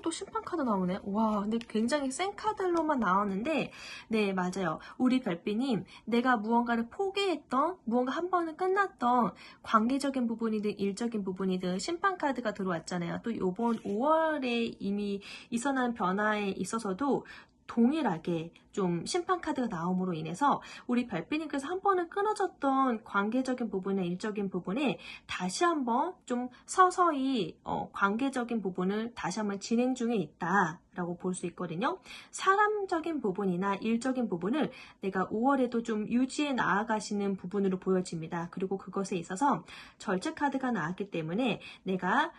Speaker 1: 또 심판 카드 나오네. 와, 근데 굉장히 센 카드로만 나왔는데, 네, 맞아요. 우리 별빛님, 내가 무언가를 포기했던, 무언가 한 번은 끝났던 관계적인 부분이든 일적인 부분이든 심판 카드가 들어왔잖아요. 또 이번 5월에 이미 있어난 변화에 있어서도 동일하게 좀 심판카드가 나옴으로 인해서 우리 별빛님께서 한 번은 끊어졌던 관계적인 부분에 일적인 부분에 다시 한번 좀 서서히 관계적인 부분을 다시 한번 진행 중에 있다라고 볼 수 있거든요. 사람적인 부분이나 일적인 부분을 내가 5월에도 좀 유지해 나아가시는 부분으로 보여집니다. 그리고 그것에 있어서 절제 카드가 나왔기 때문에 내가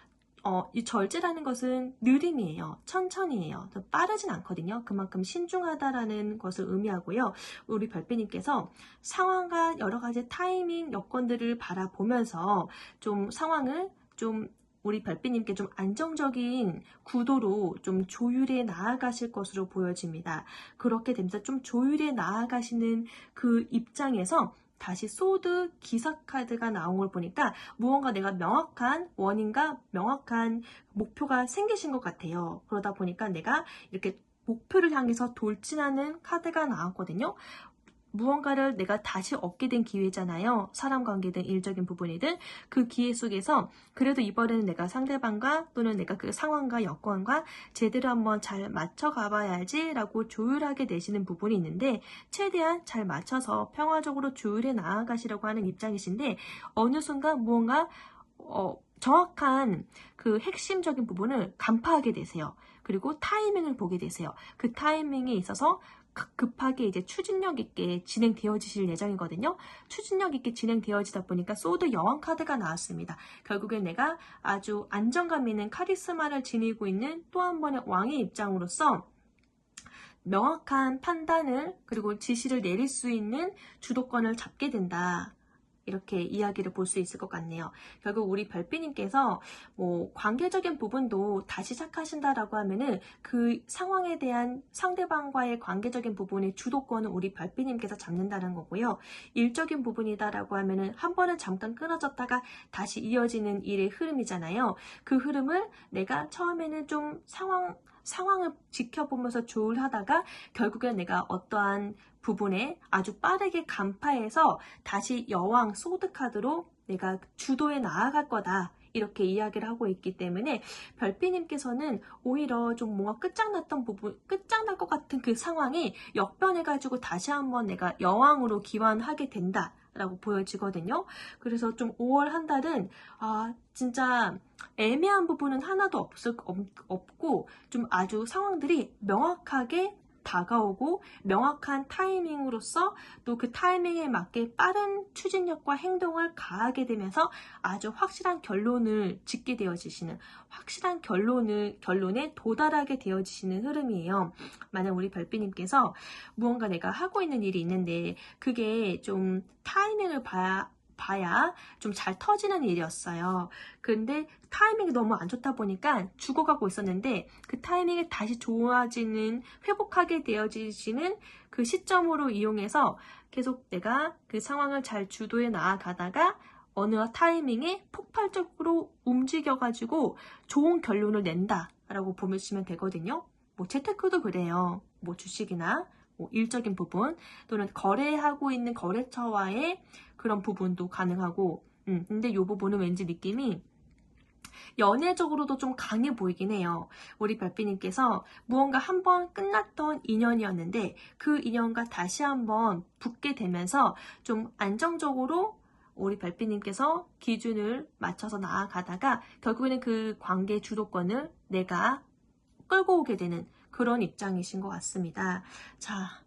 Speaker 1: 이 절제라는 것은 느림이에요. 천천히예요. 빠르진 않거든요. 그만큼 신중하다라는 것을 의미하고요. 우리 별빛님께서 상황과 여러 가지 타이밍 여건들을 바라보면서 좀 상황을 좀 우리 별빛님께 좀 안정적인 구도로 좀 조율해 나아가실 것으로 보여집니다. 그렇게 되면서 좀 조율해 나아가시는 그 입장에서 다시 소드 기사 카드가 나온 걸 보니까 무언가 내가 명확한 원인과 명확한 목표가 생기신 것 같아요. 그러다 보니까 내가 이렇게 목표를 향해서 돌진하는 카드가 나왔거든요. 무언가를 내가 다시 얻게 된 기회잖아요. 사람 관계든 일적인 부분이든 그 기회 속에서 그래도 이번에는 내가 상대방과 또는 내가 그 상황과 여건과 제대로 한번 잘 맞춰가 봐야지 라고 조율하게 되시는 부분이 있는데 최대한 잘 맞춰서 평화적으로 조율해 나아가시려고 하는 입장이신데 어느 순간 무언가 정확한 그 핵심적인 부분을 간파하게 되세요. 그리고 타이밍을 보게 되세요. 그 타이밍에 있어서 급하게 이제 추진력 있게 진행되어지실 예정이거든요. 추진력 있게 진행되어지다 보니까 소드 여왕 카드가 나왔습니다. 결국엔 내가 아주 안정감 있는 카리스마를 지니고 있는 또 한 번의 왕의 입장으로서 명확한 판단을 그리고 지시를 내릴 수 있는 주도권을 잡게 된다. 이렇게 이야기를 볼 수 있을 것 같네요. 결국 우리 별빛님께서 뭐 관계적인 부분도 다시 시작하신다라고 하면은 그 상황에 대한 상대방과의 관계적인 부분의 주도권은 우리 별빛님께서 잡는다는 거고요. 일적인 부분이다라고 하면은 한 번은 잠깐 끊어졌다가 다시 이어지는 일의 흐름이잖아요. 그 흐름을 내가 처음에는 좀 상황을 지켜보면서 조율하다가 결국엔 내가 어떠한 부분에 아주 빠르게 간파해서 다시 여왕 소드 카드로 내가 주도해 나아갈 거다. 이렇게 이야기를 하고 있기 때문에 별빛님께서는 오히려 좀 뭔가 끝장났던 부분, 끝장날 것 같은 그 상황이 역변해가지고 다시 한번 내가 여왕으로 기환하게 된다. 라고 보여지거든요. 그래서 좀 5월 한 달은 진짜 애매한 부분은 하나도 없고 좀 아주 상황들이 명확하게 다가오고 명확한 타이밍으로서 또 그 타이밍에 맞게 빠른 추진력과 행동을 가하게 되면서 아주 확실한 결론을 짓게 되어지시는, 확실한 결론에 도달하게 되어지시는 흐름이에요. 만약 우리 별빛님께서 무언가 내가 하고 있는 일이 있는데 그게 좀 타이밍을 봐야 좀 잘 터지는 일이었어요. 근데 타이밍이 너무 안 좋다 보니까 죽어가고 있었는데 그 타이밍이 다시 좋아지는, 회복하게 되어지시는 그 시점으로 이용해서 계속 내가 그 상황을 잘 주도해 나아가다가 어느 타이밍에 폭발적으로 움직여가지고 좋은 결론을 낸다라고 보시면 되거든요. 뭐 재테크도 그래요. 뭐 주식이나 뭐 일적인 부분 또는 거래하고 있는 거래처와의 그런 부분도 가능하고, 근데 이 부분은 왠지 느낌이 연애적으로도 좀 강해 보이긴 해요. 우리 별빛님께서 무언가 한번 끝났던 인연이었는데 그 인연과 다시 한번 붙게 되면서 좀 안정적으로 우리 별빛님께서 기준을 맞춰서 나아가다가 결국에는 그 관계 주도권을 내가 끌고 오게 되는 그런 입장이신 것 같습니다. 자,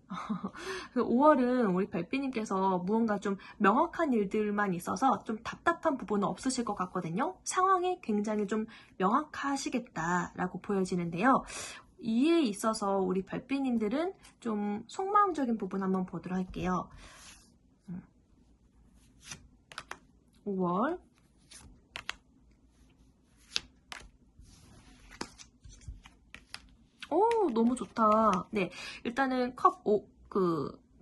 Speaker 1: 5월은 우리 별빛님께서 무언가 좀 명확한 일들만 있어서 좀 답답한 부분은 없으실 것 같거든요. 상황이 굉장히 좀 명확하시겠다라고 보여지는데요. 이에 있어서 우리 별빛님들은 좀 속마음적인 부분 한번 보도록 할게요. 5월 오, 너무 좋다. 네, 일단은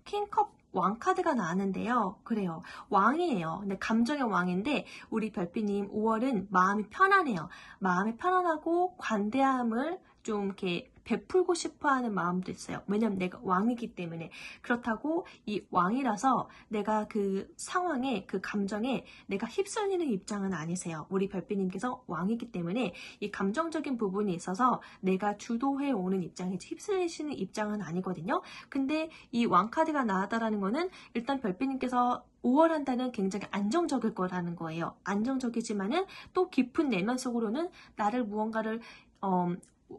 Speaker 1: 킹컵 왕 카드가 나왔는데요. 그래요. 왕이에요. 근데 감정의 왕인데 우리 별빛님 5월은 마음이 편안해요. 마음이 편안하고 관대함을 좀 이렇게 베풀고 싶어하는 마음도 있어요. 왜냐면 내가 왕이기 때문에. 그렇다고 이 왕이라서 내가 그 상황에, 그 감정에 내가 휩쓸리는 입장은 아니세요. 우리 별빛님께서 왕이기 때문에 이 감정적인 부분이 있어서 내가 주도해 오는 입장이지 휩쓸리시는 입장은 아니거든요. 근데 이 왕카드가 나왔다라는 거는 일단 별빛님께서 5월 한 달은 굉장히 안정적일 거라는 거예요. 안정적이지만은 또 깊은 내면 속으로는 나를 무언가를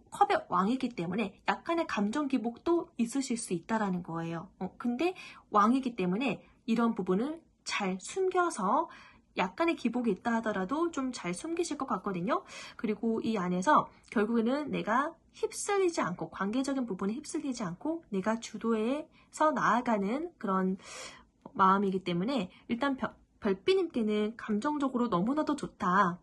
Speaker 1: 컵의 왕이기 때문에 약간의 감정 기복도 있으실 수 있다라는 거예요. 근데 왕이기 때문에 이런 부분을 잘 숨겨서 약간의 기복이 있다 하더라도 좀 잘 숨기실 것 같거든요. 그리고 이 안에서 결국에는 내가 휩쓸리지 않고, 관계적인 부분에 휩쓸리지 않고 내가 주도해서 나아가는 그런 마음이기 때문에 일단 별빛님께는 감정적으로 너무나도 좋다.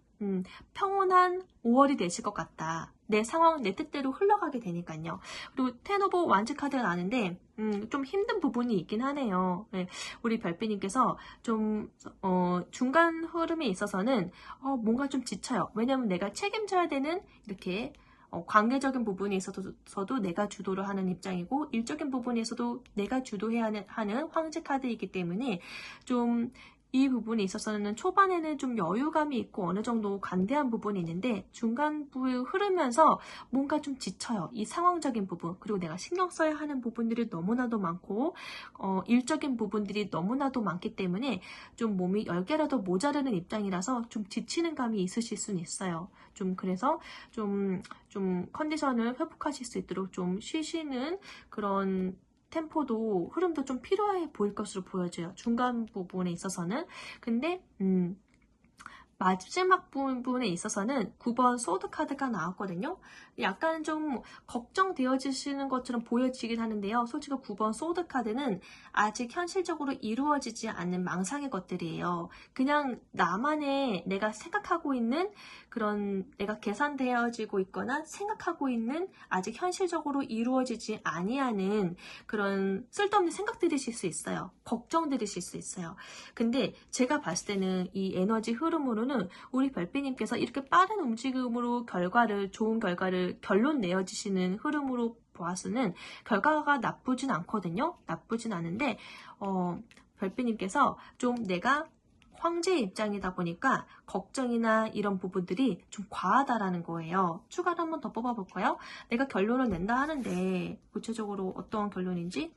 Speaker 1: 평온한 5월이 되실 것 같다. 내 상황, 내 뜻대로 흘러가게 되니까요. 그리고 텐 오브 완즈 카드가 나는데 좀 힘든 부분이 있긴 하네요. 네, 우리 별빛님께서 좀 중간 흐름에 있어서는 뭔가 좀 지쳐요. 왜냐면 내가 책임져야 되는 이렇게 관계적인 부분에 있어서도 내가 주도를 하는 입장이고 일적인 부분에서도 내가 주도해야 하는 황제 카드이기 때문에 좀 이 부분에 있어서는 초반에는 좀 여유감이 있고 어느 정도 관대한 부분이 있는데 중간부에 흐르면서 뭔가 좀 지쳐요. 이 상황적인 부분, 그리고 내가 신경 써야 하는 부분들이 너무나도 많고 일적인 부분들이 너무나도 많기 때문에 좀 몸이 10개라도 모자르는 입장이라서 좀 지치는 감이 있으실 수는 있어요. 좀 그래서 좀 컨디션을 회복하실 수 있도록 좀 쉬시는 그런 템포도 흐름도 좀 필요해 보일 것으로 보여져요. 중간 부분에 있어서는. 근데 마지막 부분에 있어서는 9번 소드 카드가 나왔거든요. 약간 좀 걱정되어지시는 것처럼 보여지긴 하는데요. 솔직히 9번 소드 카드는 아직 현실적으로 이루어지지 않는 망상의 것들이에요. 그냥 나만의 내가 생각하고 있는 그런 내가 계산되어지고 있거나 생각하고 있는 아직 현실적으로 이루어지지 아니하는 그런 쓸데없는 생각들이실 수 있어요. 걱정들이실 수 있어요. 근데 제가 봤을 때는 이 에너지 흐름으로는 우리 별빛님께서 이렇게 빠른 움직임으로 좋은 결과를 결론 내어지시는 흐름으로 보아서는 결과가 나쁘진 않거든요. 나쁘진 않은데 별빛님께서 좀 내가 황제의 입장이다 보니까 걱정이나 이런 부분들이 좀 과하다라는 거예요. 추가로 한번 더 뽑아볼까요? 내가 결론을 낸다 하는데 구체적으로 어떤 결론인지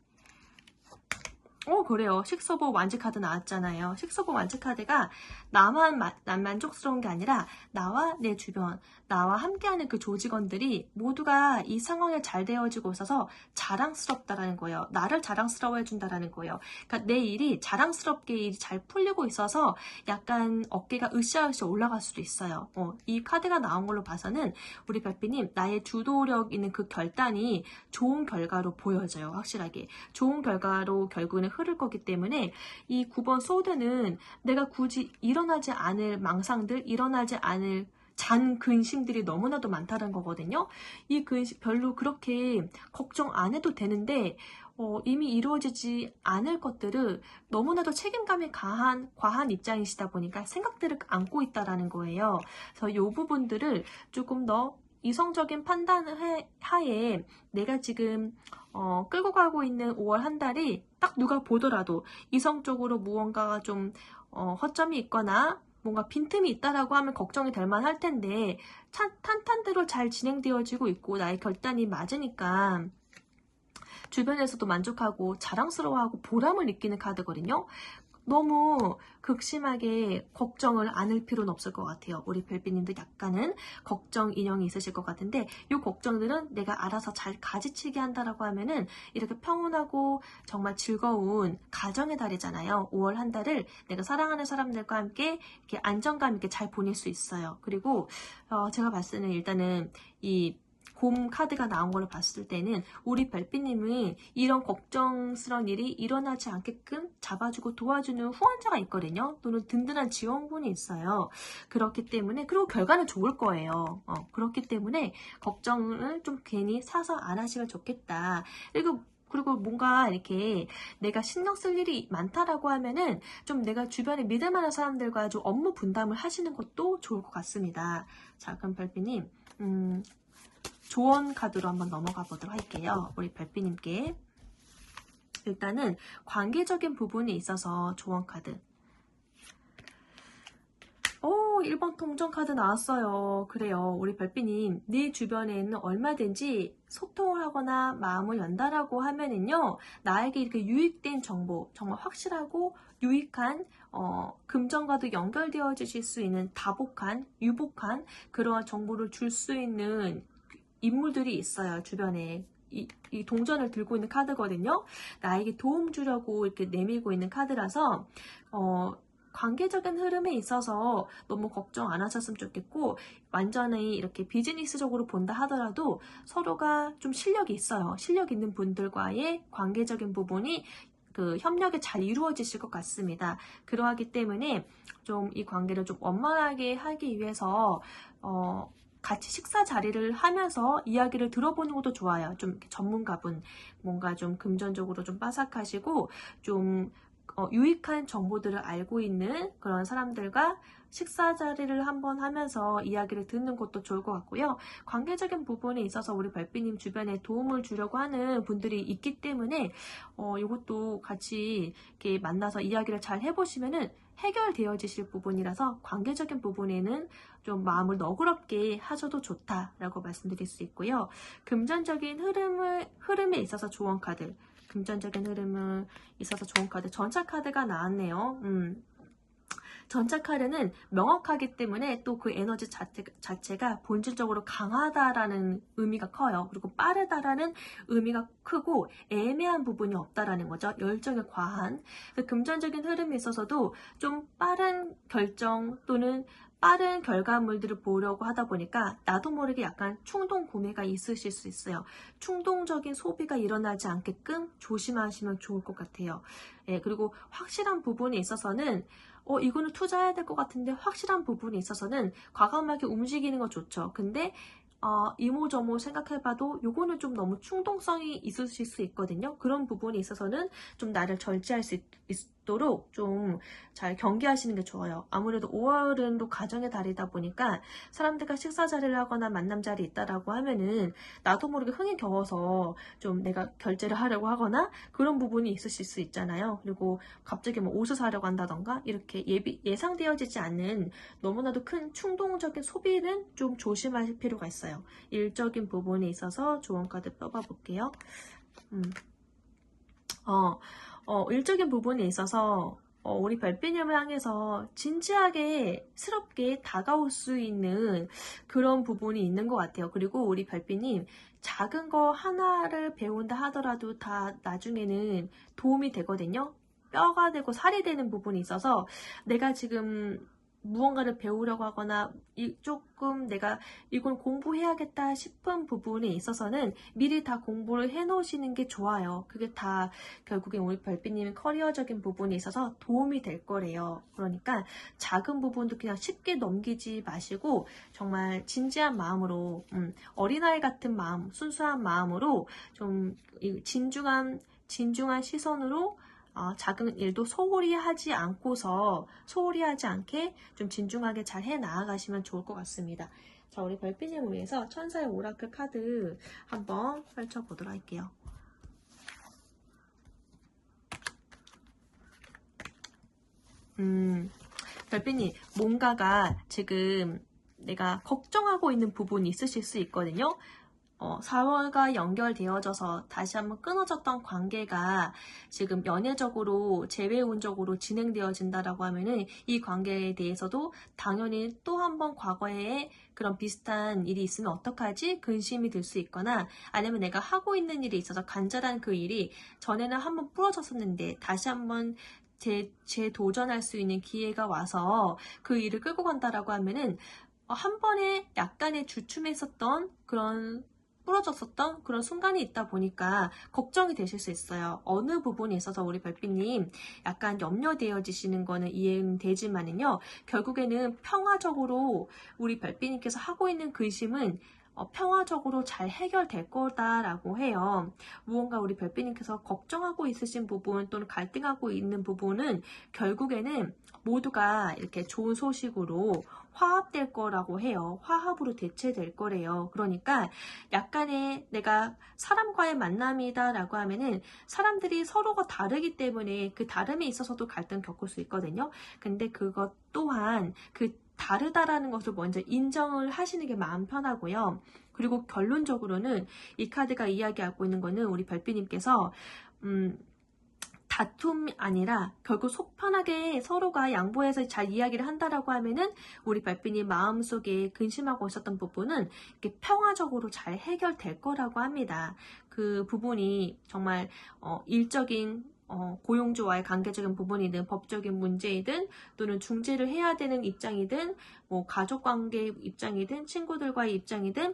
Speaker 1: 그래요. 식소보 완지 카드 나왔잖아요. 식소보 완지 카드가 나만 만족스러운 게 아니라 나와 내 주변, 나와 함께하는 그 조직원들이 모두가 이 상황에 잘 되어지고 있어서 자랑스럽다라는 거예요. 나를 자랑스러워해 준다라는 거예요. 그러니까 내 일이 자랑스럽게 일이 잘 풀리고 있어서 약간 어깨가 으쌰으쌰 올라갈 수도 있어요. 이 카드가 나온 걸로 봐서는 우리 별빛님 나의 주도력 있는 그 결단이 좋은 결과로 보여져요. 확실하게. 좋은 결과로 결국은 흐를 거기 때문에 이 9번 소드는 내가 굳이 일어나지 않을 망상들, 일어나지 않을 잔 근심들이 너무나도 많다는 거거든요. 이 근심 별로 그렇게 걱정 안 해도 되는데 이미 이루어지지 않을 것들을 너무나도 책임감이 과한 입장이시다 보니까 생각들을 안고 있다라는 거예요. 그래서 이 부분들을 조금 더 이성적인 판단을 하에 내가 지금 끌고 가고 있는 5월 한 달이 딱 누가 보더라도 이성적으로 무언가가 좀 허점이 있거나 뭔가 빈틈이 있다라고 하면 걱정이 될 만할 텐데 탄탄대로 잘 진행되어지고 있고 나의 결단이 맞으니까 주변에서도 만족하고 자랑스러워하고 보람을 느끼는 카드거든요. 너무 극심하게 걱정을 안을 필요는 없을 것 같아요. 우리 별빛님도 약간은 걱정 인형이 있으실 것 같은데 이 걱정들은 내가 알아서 잘 가지치게 한다라고 하면은 이렇게 평온하고 정말 즐거운 가정의 달이잖아요. 5월 한 달을 내가 사랑하는 사람들과 함께 이렇게 안정감 있게 잘 보낼 수 있어요. 그리고 제가 봤을 때는 일단은 이 곰 카드가 나온 걸로 봤을 때는 우리 별빛님은 이런 걱정스러운 일이 일어나지 않게끔 잡아주고 도와주는 후원자가 있거든요. 또는 든든한 지원군이 있어요. 그렇기 때문에 그리고 결과는 좋을 거예요. 그렇기 때문에 걱정을 좀 괜히 사서 안 하시면 좋겠다. 그리고 뭔가 이렇게 내가 신경 쓸 일이 많다라고 하면은 좀 내가 주변에 믿을 만한 사람들과 좀 업무 분담을 하시는 것도 좋을 것 같습니다. 자, 그럼 별빛님 조언 카드로 한번 넘어가 보도록 할게요. 우리 별빛님께 일단은 관계적인 부분에 있어서 조언 카드. 1번 동전 카드 나왔어요. 그래요. 우리 별빛님 내 주변에는 얼마든지 소통을 하거나 마음을 연다라고 하면은요 나에게 이렇게 유익된 정보, 정말 확실하고 유익한 금전과도 연결되어질 수 있는 다복한, 유복한 그러한 정보를 줄 수 있는 인물들이 있어요. 주변에 이 동전을 들고 있는 카드거든요. 나에게 도움 주려고 이렇게 내밀고 있는 카드라서 관계적인 흐름에 있어서 너무 걱정 안 하셨으면 좋겠고 완전히 이렇게 비즈니스적으로 본다 하더라도 서로가 좀 실력이 있어요. 실력 있는 분들과의 관계적인 부분이 그 협력이 잘 이루어지실 것 같습니다. 그러하기 때문에 좀 이 관계를 좀 원만하게 하기 위해서 같이 식사 자리를 하면서 이야기를 들어보는 것도 좋아요. 좀 전문가분, 뭔가 좀 금전적으로 좀 빠삭하시고 좀 유익한 정보들을 알고 있는 그런 사람들과 식사 자리를 한번 하면서 이야기를 듣는 것도 좋을 것 같고요. 관계적인 부분에 있어서 우리 별빛님 주변에 도움을 주려고 하는 분들이 있기 때문에 이것도 같이 이렇게 만나서 이야기를 잘 해보시면은 해결되어지실 부분이라서 관계적인 부분에는 좀 마음을 너그럽게 하셔도 좋다라고 말씀드릴 수 있고요. 금전적인 흐름에 있어서 조언 카드. 금전적인 흐름을 있어서 좋은 카드. 전차 카드가 나왔네요. 전차 카드는 명확하기 때문에 또 그 에너지 자체가 본질적으로 강하다라는 의미가 커요. 그리고 빠르다라는 의미가 크고 애매한 부분이 없다라는 거죠. 열정이 과한. 금전적인 흐름에 있어서도 좀 빠른 결정 또는 빠른 결과물들을 보려고 하다 보니까 나도 모르게 약간 충동 구매가 있으실 수 있어요. 충동적인 소비가 일어나지 않게끔 조심하시면 좋을 것 같아요. 예, 그리고 확실한 부분에 있어서는 이거는 투자해야 될 것 같은데 확실한 부분에 있어서는 과감하게 움직이는 거 좋죠. 근데 이모저모 생각해봐도 요거는 좀 너무 충동성이 있으실 수 있거든요. 그런 부분에 있어서는 좀 나를 절제할 수 있도록 좀 잘 경계하시는 게 좋아요. 아무래도 5월은 또 가정의 달이다 보니까 사람들과 식사 자리를 하거나 만남 자리 있다라고 하면은 나도 모르게 흥에 겨워서 좀 내가 결제를 하려고 하거나 그런 부분이 있으실 수 있잖아요. 그리고 갑자기 뭐 옷을 사려고 한다던가 이렇게 예상되어지지 않는 너무나도 큰 충동적인 소비는 좀 조심하실 필요가 있어요. 일적인 부분에 있어서 조언 카드 뽑아볼게요. 일적인 부분에 있어서 우리 별빛님을 향해서 진지하게 스럽게 다가올 수 있는 그런 부분이 있는 것 같아요. 그리고 우리 별빛님 작은 거 하나를 배운다 하더라도 다 나중에는 도움이 되거든요. 뼈가 되고 살이 되는 부분이 있어서 내가 지금 무언가를 배우려고 하거나 조금 내가 이걸 공부해야겠다 싶은 부분에 있어서는 미리 다 공부를 해 놓으시는 게 좋아요. 그게 다 결국엔 우리 별빛님의 커리어적인 부분에 있어서 도움이 될 거래요. 그러니까 작은 부분도 그냥 쉽게 넘기지 마시고 정말 진지한 마음으로 어린아이 같은 마음, 순수한 마음으로 좀 진중한 시선으로 작은 일도 소홀히 하지 않게 좀 진중하게 잘 해 나아가시면 좋을 것 같습니다. 자, 우리 별빛님을 위해서 천사의 오라클 카드 한번 펼쳐보도록 할게요. 별빛님, 뭔가가 지금 내가 걱정하고 있는 부분이 있으실 수 있거든요. 4월과 연결되어져서 다시 한번 끊어졌던 관계가 지금 연애적으로 재회운적으로 진행되어진다라고 하면은 이 관계에 대해서도 당연히 또 한번 과거에 그런 비슷한 일이 있으면 어떡하지? 근심이 들 수 있거나 아니면 내가 하고 있는 일에 있어서 간절한 그 일이 전에는 한번 부러졌었는데 다시 한번 재도전할 수 있는 기회가 와서 그 일을 끌고 간다라고 하면은 한 번에 약간의 주춤했었던 그런 부러졌었던 그런 순간이 있다 보니까 걱정이 되실 수 있어요. 어느 부분에 있어서 우리 별빛님 약간 염려되어지시는 거는 이해는 되지만은요. 결국에는 평화적으로 우리 별빛님께서 하고 있는 근심은 평화적으로 잘 해결될 거다라고 해요. 무언가 우리 별빛님께서 걱정하고 있으신 부분 또는 갈등하고 있는 부분은 결국에는 모두가 이렇게 좋은 소식으로 화합될 거라고 해요. 화합으로 대체될 거래요. 그러니까 약간의 내가 사람과의 만남이다라고 하면은 사람들이 서로가 다르기 때문에 그 다름에 있어서도 갈등 겪을 수 있거든요. 근데 그것 또한 그 다르다라는 것을 먼저 인정을 하시는 게 마음 편하고요. 그리고 결론적으로는 이 카드가 이야기하고 있는 거는 우리 별빛님께서 다툼이 아니라 결국 속 편하게 서로가 양보해서 잘 이야기를 한다라고 하면은 우리 별빛님 마음속에 근심하고 있었던 부분은 이렇게 평화적으로 잘 해결될 거라고 합니다. 그 부분이 정말 일적인 고용주와의 관계적인 부분이든 법적인 문제이든 또는 중재를 해야 되는 입장이든 뭐 가족관계 입장이든 친구들과의 입장이든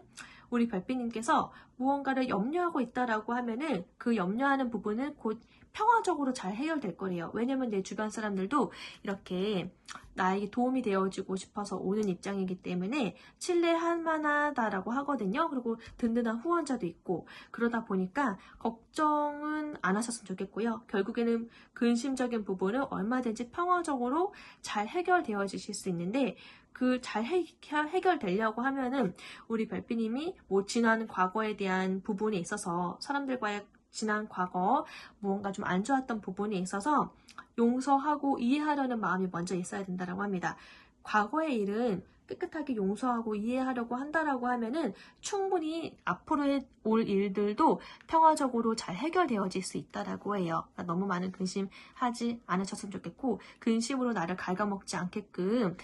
Speaker 1: 우리 별빛님께서 무언가를 염려하고 있다라고 하면은 그 염려하는 부분은 곧 평화적으로 잘 해결될 거래요. 왜냐면 내 주변 사람들도 이렇게 나에게 도움이 되어주고 싶어서 오는 입장이기 때문에 신뢰할 만하다라고 하거든요. 그리고 든든한 후원자도 있고 그러다 보니까 걱정은 안 하셨으면 좋겠고요. 결국에는 근심적인 부분은 얼마든지 평화적으로 잘 해결되어지실 수 있는데 그 잘 해결되려고 하면은 우리 별빛님이 뭐 지난 과거에 대한 부분에 있어서 사람들과의 지난 과거 무언가 좀 안 좋았던 부분에 있어서 용서하고 이해하려는 마음이 먼저 있어야 된다고 합니다. 과거의 일은 깨끗하게 용서하고 이해하려고 한다라고 하면은 충분히 앞으로 올 일들도 평화적으로 잘 해결되어질 수 있다라고 해요. 그러니까 너무 많은 근심하지 않으셨으면 좋겠고 근심으로 나를 갉아먹지 않게끔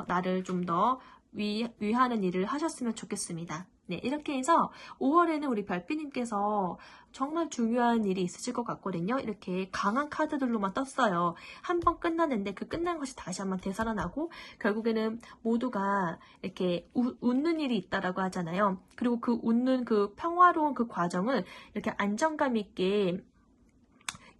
Speaker 1: 나를 좀 더 위하는 일을 하셨으면 좋겠습니다. 네, 이렇게 해서 5월에는 우리 별빛님께서 정말 중요한 일이 있으실 것 같거든요. 이렇게 강한 카드들로만 떴어요. 한 번 끝났는데 그 끝난 것이 다시 한번 되살아나고 결국에는 모두가 이렇게 웃는 일이 있다라고 하잖아요. 그리고 그 웃는 그 평화로운 그 과정을 이렇게 안정감 있게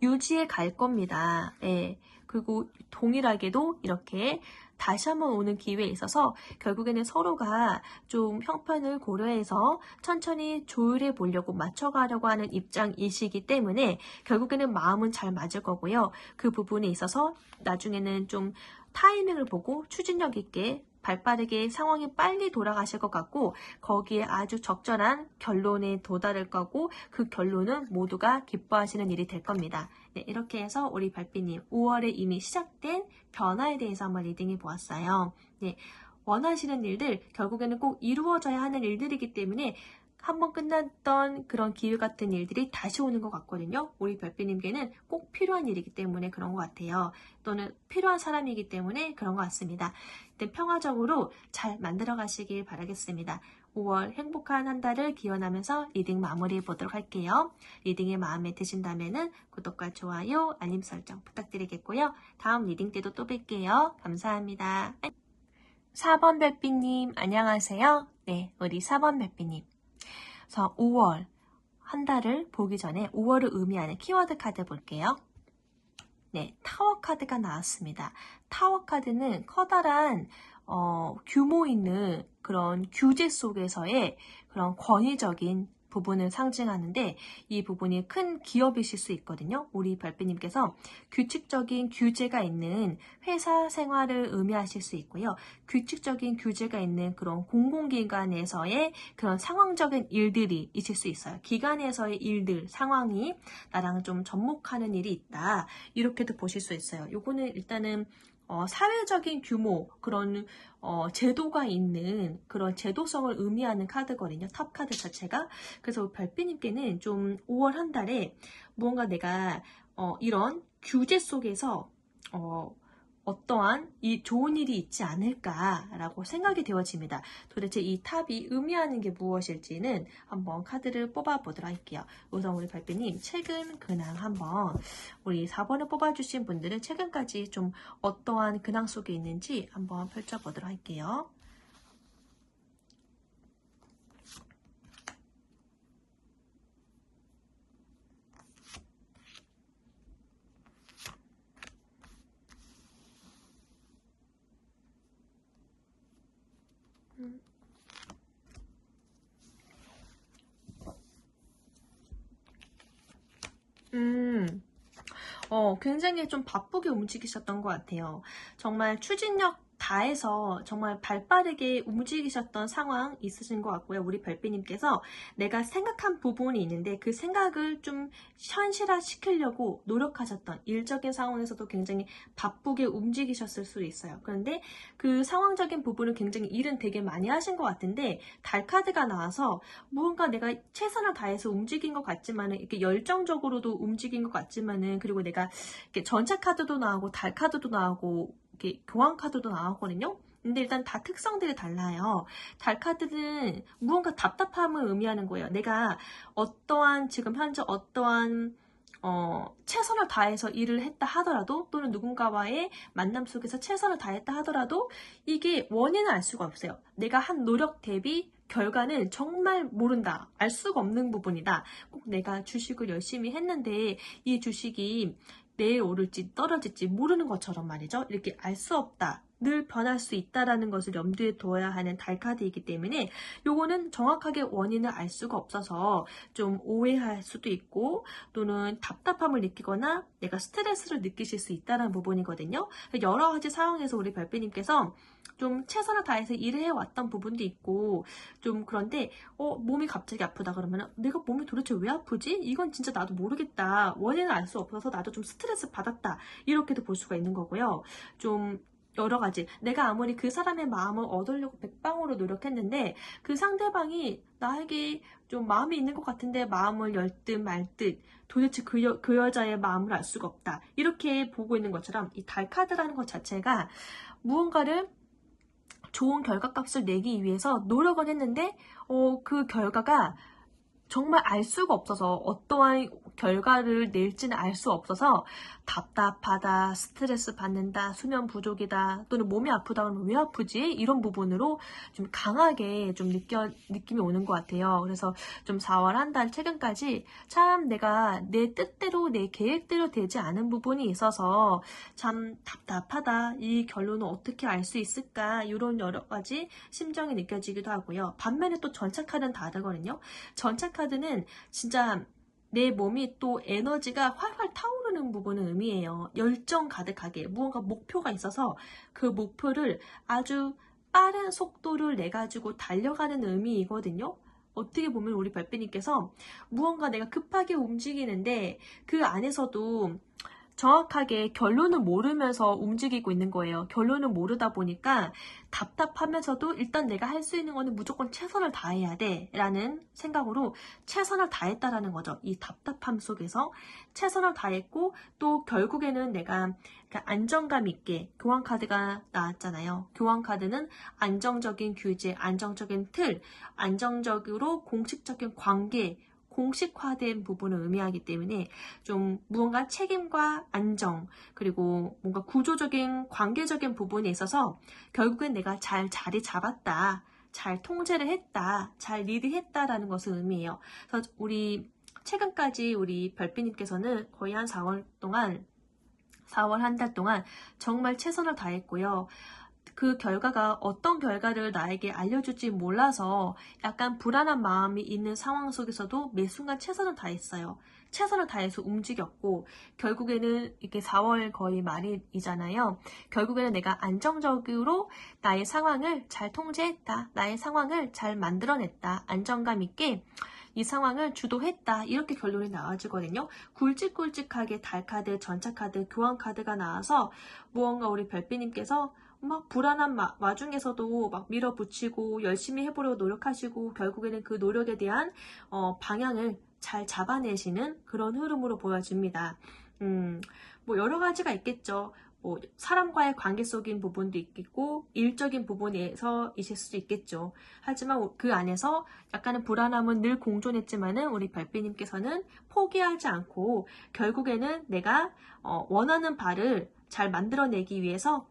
Speaker 1: 유지해 갈 겁니다. 예. 그리고 동일하게도 이렇게 다시 한번 오는 기회에 있어서 결국에는 서로가 좀 형편을 고려해서 천천히 조율해 보려고 맞춰가려고 하는 입장이시기 때문에 결국에는 마음은 잘 맞을 거고요. 그 부분에 있어서 나중에는 좀 타이밍을 보고 추진력 있게 발빠르게 상황이 빨리 돌아가실 것 같고 거기에 아주 적절한 결론에 도달할 거고 그 결론은 모두가 기뻐하시는 일이 될 겁니다. 네, 이렇게 해서 우리 별빛님 5월에 이미 시작된 변화에 대해서 한번 리딩해 보았어요. 네, 원하시는 일들 결국에는 꼭 이루어져야 하는 일들이기 때문에 한번 끝났던 그런 기회 같은 일들이 다시 오는 것 같거든요. 우리 별빛님께는 꼭 필요한 일이기 때문에 그런 것 같아요. 또는 필요한 사람이기 때문에 그런 것 같습니다. 평화적으로 잘 만들어 가시길 바라겠습니다. 5월 행복한 한 달을 기원하면서 리딩 마무리해 보도록 할게요. 리딩이 마음에 드신다면 구독과 좋아요, 알림 설정 부탁드리겠고요. 다음 리딩 때도 또 뵐게요. 감사합니다. 4번 별빛님 안녕하세요. 네, 우리 4번 별빛님. 그래서 5월 한 달을 보기 전에 5월을 의미하는 키워드 카드 볼게요. 네, 타워 카드가 나왔습니다. 타워 카드는 커다란 규모 있는 그런 규제 속에서의 그런 권위적인 부분을 상징하는데 이 부분이 큰 기업이실 수 있거든요. 우리 별빛님께서 규칙적인 규제가 있는 회사 생활을 의미하실 수 있고요. 규칙적인 규제가 있는 그런 공공기관에서의 그런 상황적인 일들이 있을 수 있어요. 기관에서의 일들, 상황이 나랑 좀 접목하는 일이 있다. 이렇게도 보실 수 있어요. 요거는 일단은 사회적인 규모, 그런 제도가 있는 그런 제도성을 의미하는 카드거든요. 탑 카드 자체가. 그래서 별빛님께는 좀 5월 한 달에 무언가 내가 이런 규제 속에서 어떠한 이 좋은 일이 있지 않을까라고 생각이 되어집니다. 도대체 이 탑이 의미하는 게 무엇일지는 한번 카드를 뽑아보도록 할게요. 우선 우리 별빛님 최근 근황 한번 우리 4번을 뽑아주신 분들은 최근까지 좀 어떠한 근황 속에 있는지 한번 펼쳐보도록 할게요. 굉장히 좀 바쁘게 움직이셨던 것 같아요. 정말 추진력 다해서 정말 발빠르게 움직이셨던 상황 있으신 것 같고요. 우리 별빛님께서 내가 생각한 부분이 있는데 그 생각을 좀 현실화 시키려고 노력하셨던 일적인 상황에서도 굉장히 바쁘게 움직이셨을 수 있어요. 그런데 그 상황적인 부분을 굉장히 일은 되게 많이 하신 것 같은데 달 카드가 나와서 무언가 내가 최선을 다해서 움직인 것 같지만은 이렇게 열정적으로도 움직인 것 같지만은 그리고 내가 이렇게 전체 카드도 나오고 달 카드도 나오고 이렇게 교환 카드도 나오거든요. 근데 일단 다 특성들이 달라요. 달 카드는 무언가 답답함을 의미하는 거예요. 내가 어떠한 지금 현재 어떠한 최선을 다해서 일을 했다 하더라도 또는 누군가와의 만남 속에서 최선을 다했다 하더라도 이게 원인은 알 수가 없어요. 내가 한 노력 대비 결과는 정말 모른다. 알 수가 없는 부분이다. 꼭 내가 주식을 열심히 했는데 이 주식이 내일 오를지 떨어질지 모르는 것처럼 말이죠. 이렇게 알 수 없다. 늘 변할 수 있다라는 것을 염두에 둬야 하는 달 카드이기 때문에 요거는 정확하게 원인을 알 수가 없어서 좀 오해할 수도 있고 또는 답답함을 느끼거나 내가 스트레스를 느끼실 수 있다는 부분이거든요. 여러 가지 상황에서 우리 별빛님께서 좀 최선을 다해서 일을 해왔던 부분도 있고 좀 그런데 몸이 갑자기 아프다 그러면 내가 몸이 도대체 왜 아프지? 이건 진짜 나도 모르겠다. 원인을 알 수 없어서 나도 좀 스트레스 받았다. 이렇게도 볼 수가 있는 거고요. 좀 여러 가지 내가 아무리 그 사람의 마음을 얻으려고 백방으로 노력했는데 그 상대방이 나에게 좀 마음이 있는 것 같은데 마음을 열 듯 말 듯 도대체 그 여자의 마음을 알 수가 없다. 이렇게 보고 있는 것처럼 이 달 카드라는 것 자체가 무언가를 좋은 결과값을 내기 위해서 노력은 했는데 그 결과가 정말 알 수가 없어서 어떠한 결과를 낼지는 알 수 없어서 답답하다, 스트레스 받는다, 수면 부족이다, 또는 몸이 아프다 그러면 왜 아프지? 이런 부분으로 좀 강하게 좀 느낌이 오는 것 같아요. 그래서 좀 4월 한 달 최근까지 참 내가 내 뜻대로 내 계획대로 되지 않은 부분이 있어서 참 답답하다. 이 결론을 어떻게 알 수 있을까? 이런 여러 가지 심정이 느껴지기도 하고요. 반면에 또 전차 카드는 다르거든요. 전차 카드는 진짜 내 몸이 또 에너지가 활활 타오르는 부분을 의미해요. 열정 가득하게 무언가 목표가 있어서 그 목표를 아주 빠른 속도를 내가지고 달려가는 의미이거든요. 어떻게 보면 우리 별빛님께서 무언가 내가 급하게 움직이는데 그 안에서도 정확하게 결론을 모르면서 움직이고 있는 거예요. 결론을 모르다 보니까 답답하면서도 일단 내가 할 수 있는 거는 무조건 최선을 다해야 돼 라는 생각으로 최선을 다했다라는 거죠. 이 답답함 속에서 최선을 다했고 또 결국에는 내가 안정감 있게 교환카드가 나왔잖아요. 교환카드는 안정적인 규제, 안정적인 틀, 안정적으로 공식적인 관계, 공식화된 부분을 의미하기 때문에 좀 무언가 책임과 안정 그리고 뭔가 구조적인 관계적인 부분에 있어서 결국엔 내가 잘 자리 잡았다, 잘 통제를 했다, 잘 리드했다라는 것을 의미해요. 그래서 우리 최근까지 우리 별빛님께서는 거의 한 4월 한 달 동안 정말 최선을 다했고요. 그 결과가 어떤 결과를 나에게 알려줄지 몰라서 약간 불안한 마음이 있는 상황 속에서도 매 순간 최선을 다했어요. 최선을 다해서 움직였고 결국에는 이렇게 4월 거의 말이잖아요. 결국에는 내가 안정적으로 나의 상황을 잘 통제했다. 나의 상황을 잘 만들어냈다. 안정감 있게 이 상황을 주도했다. 이렇게 결론이 나와지거든요. 굵직굵직하게 달카드, 전차카드, 교환카드가 나와서 무언가 우리 별빛님께서 막 불안한 와중에서도 막 밀어붙이고 열심히 해보려고 노력하시고 결국에는 그 노력에 대한 방향을 잘 잡아내시는 그런 흐름으로 보여집니다. 뭐 여러 가지가 있겠죠. 뭐 사람과의 관계 속인 부분도 있겠고 일적인 부분에서 있을 수도 있겠죠. 하지만 그 안에서 약간의 불안함은 늘 공존했지만은 우리 별빛님께서는 포기하지 않고 결국에는 내가 원하는 바를 잘 만들어내기 위해서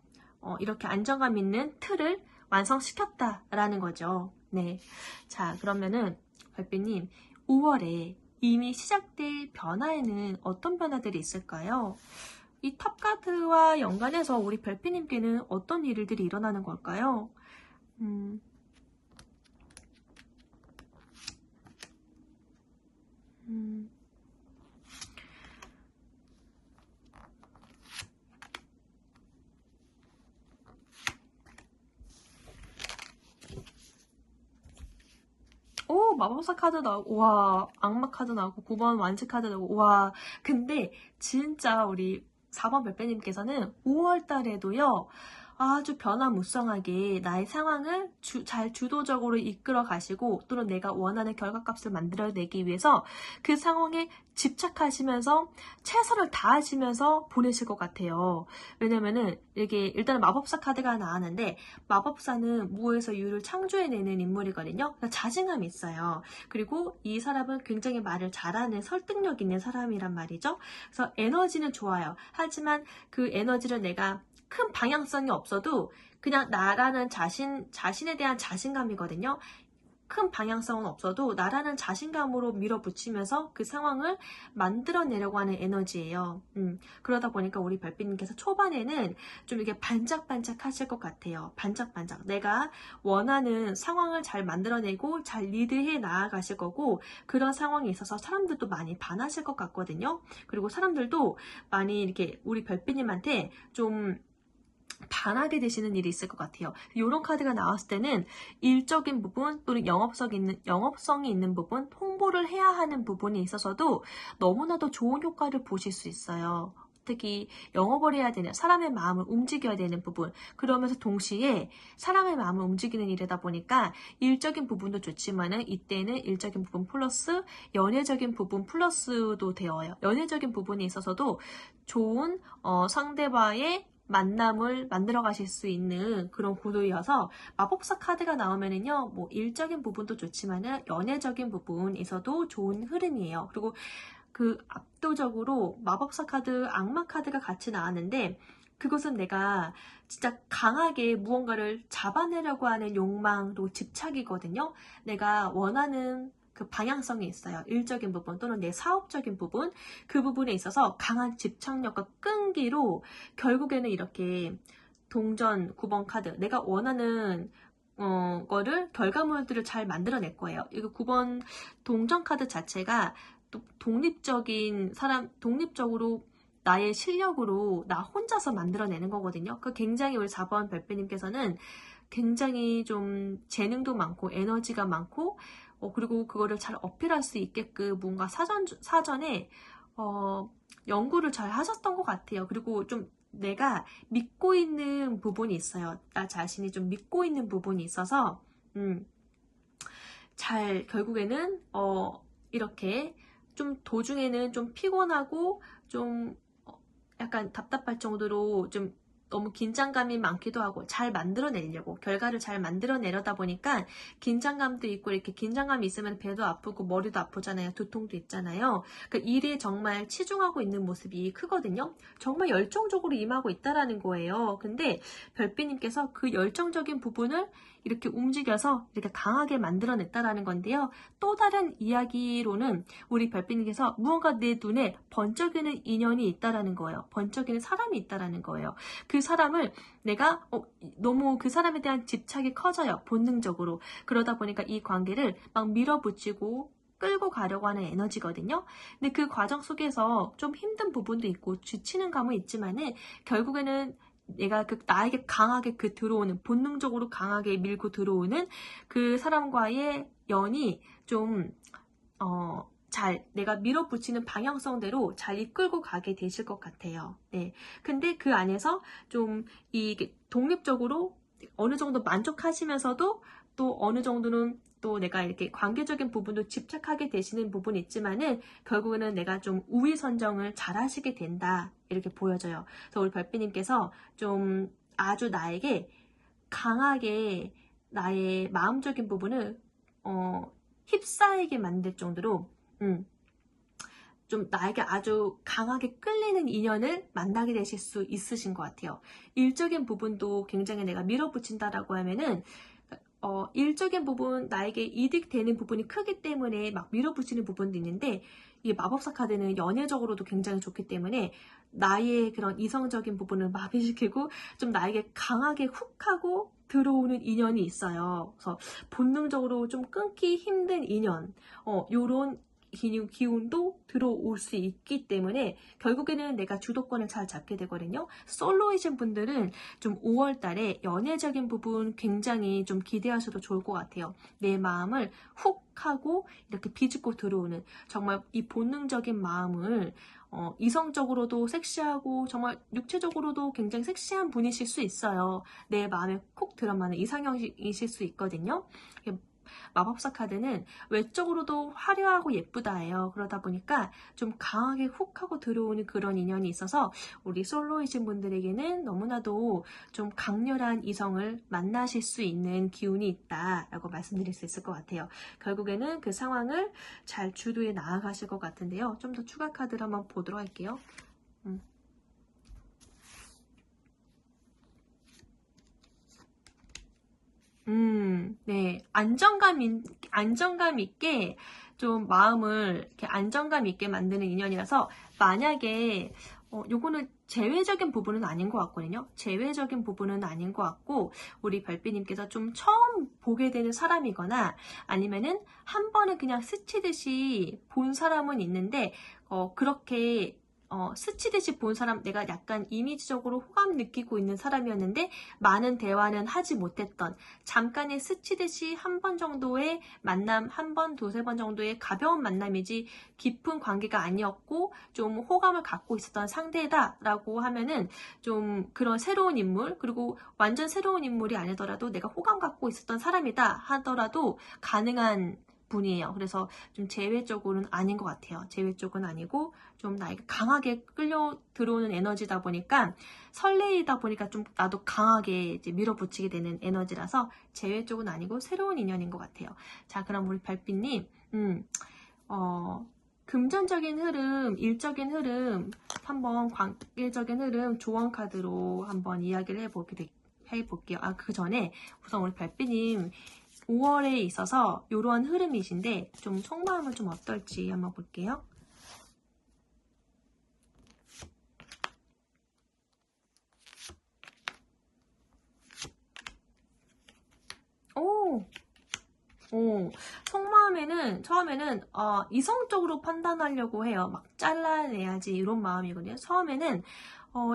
Speaker 1: 이렇게 안정감 있는 틀을 완성시켰다라는 거죠. 네. 자, 그러면은 별빛님 5월에 이미 시작될 변화에는 어떤 변화들이 있을까요? 이 탑카드와 연관해서 우리 별빛님께는 어떤 일들이 일어나는 걸까요? 오, 마법사 카드 나오고, 와, 악마 카드 나오고, 9번 완치 카드 나오고, 와. 근데 진짜 우리 4번 별빼님께서는 5월 달에도요, 아주 변화무쌍하게 나의 상황을 잘 주도적으로 이끌어 가시고 또는 내가 원하는 결과값을 만들어내기 위해서 그 상황에 집착하시면서 최선을 다하시면서 보내실 것 같아요. 왜냐면은 이게 일단은 마법사 카드가 나왔는데 마법사는 무에서 유를 창조해내는 인물이거든요. 그러니까 자신감이 있어요. 그리고 이 사람은 굉장히 말을 잘하는 설득력 있는 사람이란 말이죠. 그래서 에너지는 좋아요. 하지만 그 에너지를 내가 큰 방향성이 없어도 그냥 나라는 자신에 대한 자신감이거든요. 큰 방향성은 없어도 나라는 자신감으로 밀어붙이면서 그 상황을 만들어내려고 하는 에너지예요. 그러다 보니까 우리 별빛님께서 초반에는 좀 이렇게 반짝반짝 하실 것 같아요. 반짝반짝. 내가 원하는 상황을 잘 만들어내고 잘 리드해 나아가실 거고 그런 상황에 있어서 사람들도 많이 반하실 것 같거든요. 그리고 사람들도 많이 이렇게 우리 별빛님한테 좀 반하게 되시는 일이 있을 것 같아요. 이런 카드가 나왔을 때는 일적인 부분 또는 영업성이 있는 부분, 홍보를 해야 하는 부분에 있어서도 너무나도 좋은 효과를 보실 수 있어요. 특히 영업을 해야 되는 사람의 마음을 움직여야 되는 부분 그러면서 동시에 사람의 마음을 움직이는 일이다 보니까 일적인 부분도 좋지만은 이때는 일적인 부분 플러스 연애적인 부분 플러스도 되어요. 연애적인 부분에 있어서도 좋은 상대와의 만남을 만들어 가실 수 있는 그런 구도이어서 마법사 카드가 나오면은요, 뭐 일적인 부분도 좋지만은 연애적인 부분에서도 좋은 흐름이에요. 그리고 그 압도적으로 마법사 카드, 악마 카드가 같이 나왔는데 그것은 내가 진짜 강하게 무언가를 잡아내려고 하는 욕망 또 집착이거든요. 내가 원하는 그 방향성이 있어요. 일적인 부분 또는 내 사업적인 부분 그 부분에 있어서 강한 집착력과 끈기로 결국에는 이렇게 동전 9번 카드 내가 원하는 거를 결과물들을 잘 만들어낼 거예요. 이거 9번 동전 카드 자체가 또 독립적으로 나의 실력으로 나 혼자서 만들어내는 거거든요. 그 굉장히 우리 4번 별빼님께서는 굉장히 좀 재능도 많고 에너지가 많고 그리고 그거를 잘 어필할 수 있게끔 뭔가 사전에 연구를 잘 하셨던 것 같아요. 그리고 좀 내가 믿고 있는 부분이 있어요. 나 자신이 좀 믿고 있는 부분이 있어서 잘 결국에는 이렇게 좀 도중에는 좀 피곤하고 좀 약간 답답할 정도로 좀 너무 긴장감이 많기도 하고 잘 만들어내려고 결과를 잘 만들어내려다 보니까 긴장감도 있고 이렇게 긴장감이 있으면 배도 아프고 머리도 아프잖아요. 두통도 있잖아요. 그러니까 일에 정말 치중하고 있는 모습이 크거든요. 정말 열정적으로 임하고 있다라는 거예요. 근데 별빛님께서 그 열정적인 부분을 이렇게 움직여서 이렇게 강하게 만들어냈다라는 건데요. 또 다른 이야기로는 우리 별빛님께서 무언가 내 눈에 번쩍이는 인연이 있다라는 거예요. 번쩍이는 사람이 있다라는 거예요. 그 사람을 내가 너무 그 사람에 대한 집착이 커져요. 본능적으로. 그러다 보니까 이 관계를 막 밀어붙이고 끌고 가려고 하는 에너지거든요. 근데 그 과정 속에서 좀 힘든 부분도 있고 지치는 감은 있지만은 결국에는 내가 나에게 강하게 들어오는 본능적으로 강하게 밀고 들어오는 그 사람과의 연이 좀 잘 내가 밀어붙이는 방향성대로 잘 이끌고 가게 되실 것 같아요. 네. 근데 그 안에서 좀 이게 독립적으로 어느 정도 만족하시면서도 또 어느 정도는 또 내가 이렇게 관계적인 부분도 집착하게 되시는 부분이 있지만은 결국에는 내가 좀 우위 선정을 잘 하시게 된다. 이렇게 보여져요. 그래서 우리 별빛님께서 좀 아주 나에게 강하게 나의 마음적인 부분을 휩싸이게 만들 정도로 좀 나에게 아주 강하게 끌리는 인연을 만나게 되실 수 있으신 것 같아요. 일적인 부분도 굉장히 내가 밀어붙인다라고 하면은 일적인 부분 나에게 이득되는 부분이 크기 때문에 막 밀어붙이는 부분도 있는데 이 마법사 카드는 연애적으로도 굉장히 좋기 때문에 나의 그런 이성적인 부분을 마비시키고 좀 나에게 강하게 훅 하고 들어오는 인연이 있어요. 그래서 본능적으로 좀 끊기 힘든 인연 요런 기운도 들어올 수 있기 때문에 결국에는 내가 주도권을 잘 잡게 되거든요. 솔로이신 분들은 좀 5월 달에 연애적인 부분 굉장히 좀 기대하셔도 좋을 것 같아요. 내 마음을 훅 하고 이렇게 비집고 들어오는 정말 이 본능적인 마음을 이성적으로도 섹시하고 정말 육체적으로도 굉장히 섹시한 분이실 수 있어요. 내 마음에 콕 들어맞는 이상형이실 수 있거든요. 마법사 카드는 외적으로도 화려하고 예쁘다예요. 그러다 보니까 좀 강하게 훅 하고 들어오는 그런 인연이 있어서 우리 솔로이신 분들에게는 너무나도 좀 강렬한 이성을 만나실 수 있는 기운이 있다라고 말씀드릴 수 있을 것 같아요. 결국에는 그 상황을 잘 주도해 나아가실 것 같은데요. 좀 더 추가 카드를 한번 보도록 할게요. 네. 안정감 있게 좀 마음을 이렇게 안정감 있게 만드는 인연이라서 만약에 요거는 제외적인 부분은 아닌 것 같거든요. 제외적인 부분은 아닌 것 같고 우리 별빛님께서 좀 처음 보게 되는 사람이거나 아니면은 한 번에 그냥 스치듯이 본 사람은 있는데 그렇게 스치듯이 본 사람, 내가 약간 이미지적으로 호감 느끼고 있는 사람이었는데 많은 대화는 하지 못했던 잠깐의 스치듯이 한 번 정도의 만남, 한 번, 두세 번 정도의 가벼운 만남이지 깊은 관계가 아니었고 좀 호감을 갖고 있었던 상대다라고 하면은 좀 그런 새로운 인물, 그리고 완전 새로운 인물이 아니더라도 내가 호감 갖고 있었던 사람이다 하더라도 가능한 분이에요. 그래서 좀 제외 쪽으로는 아닌 것 같아요. 제외 쪽은 아니고 좀 나에게 강하게 끌려 들어오는 에너지다 보니까 설레이다 보니까 좀 나도 강하게 이제 밀어붙이게 되는 에너지라서 제외 쪽은 아니고 새로운 인연인 것 같아요. 자, 그럼 우리 별빛님, 금전적인 흐름, 일적인 흐름, 한번 관계적인 흐름 조언 카드로 한번 이야기를 해볼게요. 그 전에 우선 우리 별빛님 5월에 있어서 이러한 흐름이신데 좀 속마음은 좀 어떨지 한번 볼게요. 속마음에는 처음에는 이성적으로 판단하려고 해요. 막 잘라내야지 이런 마음이거든요. 처음에는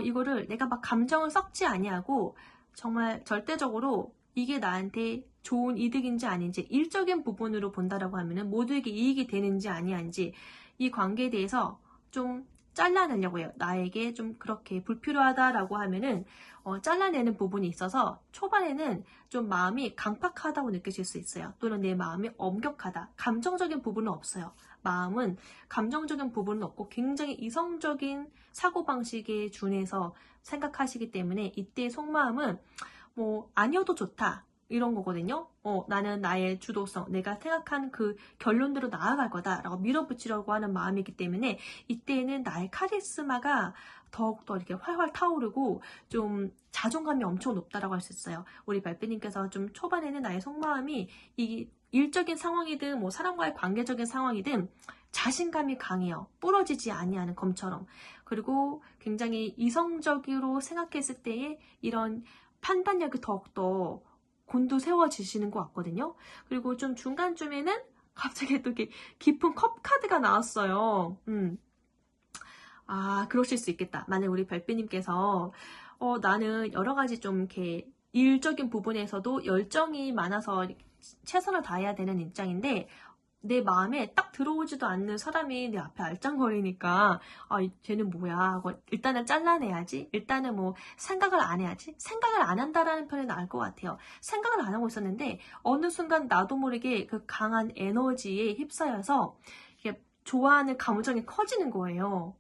Speaker 1: 이거를 내가 막 감정을 섞지 아니하고 정말 절대적으로 이게 나한테 좋은 이득인지 아닌지 일적인 부분으로 본다라고 하면은 모두에게 이익이 되는지 아니한지 이 관계에 대해서 좀 잘라내려고 해요. 나에게 좀 그렇게 불필요하다라고 하면은 잘라내는 부분이 있어서 초반에는 좀 마음이 강팍하다고 느끼실 수 있어요. 또는 내 마음이 엄격하다. 감정적인 부분은 없어요. 마음은 감정적인 부분은 없고 굉장히 이성적인 사고방식에 준해서 생각하시기 때문에 이때의 속마음은 뭐 아니어도 좋다. 이런 거거든요. 나는 나의 주도성, 내가 생각한 그 결론대로 나아갈 거다라고 밀어붙이려고 하는 마음이기 때문에 이때에는 나의 카리스마가 더욱더 이렇게 활활 타오르고 좀 자존감이 엄청 높다라고 할 수 있어요. 우리 별빛님께서 좀 초반에는 나의 속마음이 이 일적인 상황이든 뭐 사람과의 관계적인 상황이든 자신감이 강해요. 부러지지 아니하는 검처럼. 그리고 굉장히 이성적으로 생각했을 때에 이런 판단력이 더욱더 곤두세워지시는 것 같거든요. 그리고 좀 중간쯤에는 갑자기 또 이렇게 깊은 컵 카드가 나왔어요. 아, 그러실 수 있겠다. 만약 우리 별빛님께서 나는 여러 가지 좀 이렇게 일적인 부분에서도 열정이 많아서 최선을 다해야 되는 입장인데 내 마음에 딱 들어오지도 않는 사람이 내 앞에 알짱거리니까 쟤는 뭐야 하고 일단은 잘라내야지. 일단은 뭐 생각을 안 해야지. 생각을 안 한다라는 표현이 나을 것 같아요. 생각을 안 하고 있었는데 어느 순간 나도 모르게 그 강한 에너지에 휩싸여서 이게 좋아하는 감정이 커지는 거예요.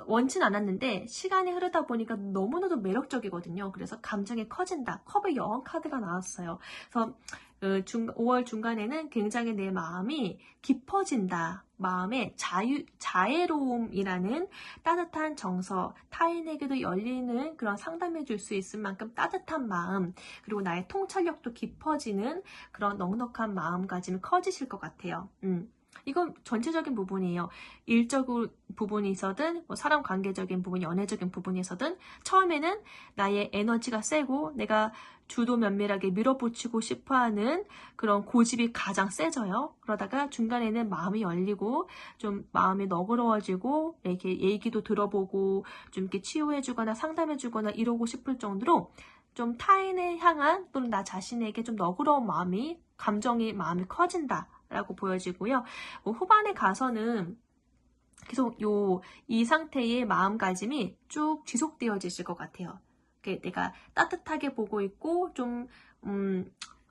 Speaker 1: 원진 않았는데 시간이 흐르다 보니까 너무나도 매력적이거든요. 그래서 감정이 커진다. 컵의 여왕 카드가 나왔어요. 그래서 5월 중간에는 굉장히 내 마음이 깊어진다. 마음의 자애로움이라는 따뜻한 정서, 타인에게도 열리는 그런 상담해 줄 수 있을 만큼 따뜻한 마음, 그리고 나의 통찰력도 깊어지는 그런 넉넉한 마음가짐이 커지실 것 같아요. 이건 전체적인 부분이에요. 일적 부분이 있어든 뭐 사람 관계적인 부분, 연애적인 부분에서든 처음에는 나의 에너지가 세고 내가 주도 면밀하게 밀어붙이고 싶어하는 그런 고집이 가장 세져요. 그러다가 중간에는 마음이 열리고 좀 마음이 너그러워지고 이렇게 얘기도 들어보고 좀 이렇게 치유해주거나 상담해주거나 이러고 싶을 정도로 좀 타인을 향한 또는 나 자신에게 좀 너그러운 마음이 마음이 커진다. 라고 보여지고요. 후반에 가서는 계속 이 상태의 마음가짐이 쭉 지속되어지실 것 같아요. 내가 따뜻하게 보고 있고 좀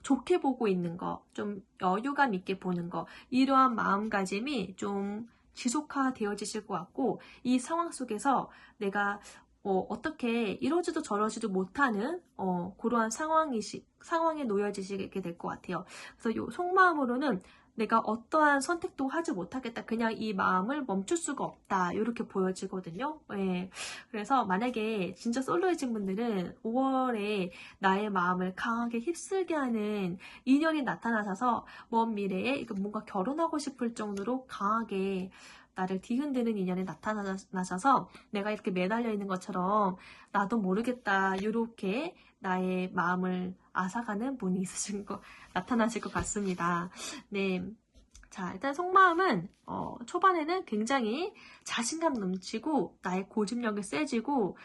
Speaker 1: 좋게 보고 있는 거, 좀 여유감 있게 보는 거, 이러한 마음가짐이 좀 지속화되어지실 것 같고 이 상황 속에서 내가 어떻게 이러지도 저러지도 못하는 그러한 상황에 놓여지시게 될 것 같아요. 그래서 요 속마음으로는 내가 어떠한 선택도 하지 못하겠다. 그냥 이 마음을 멈출 수가 없다. 이렇게 보여지거든요. 예. 그래서 만약에 진짜 솔로이신 분들은 5월에 나의 마음을 강하게 휩쓸게 하는 인연이 나타나셔서 먼 미래에 뭔가 결혼하고 싶을 정도로 강하게 나를 뒤흔드는 인연이 나타나셔서 내가 이렇게 매달려 있는 것처럼 나도 모르겠다. 이렇게 나의 마음을 앗아가는 분이 나타나실 것 같습니다. 네. 자, 일단 속마음은 초반에는 굉장히 자신감 넘치고 나의 고집력이 세지고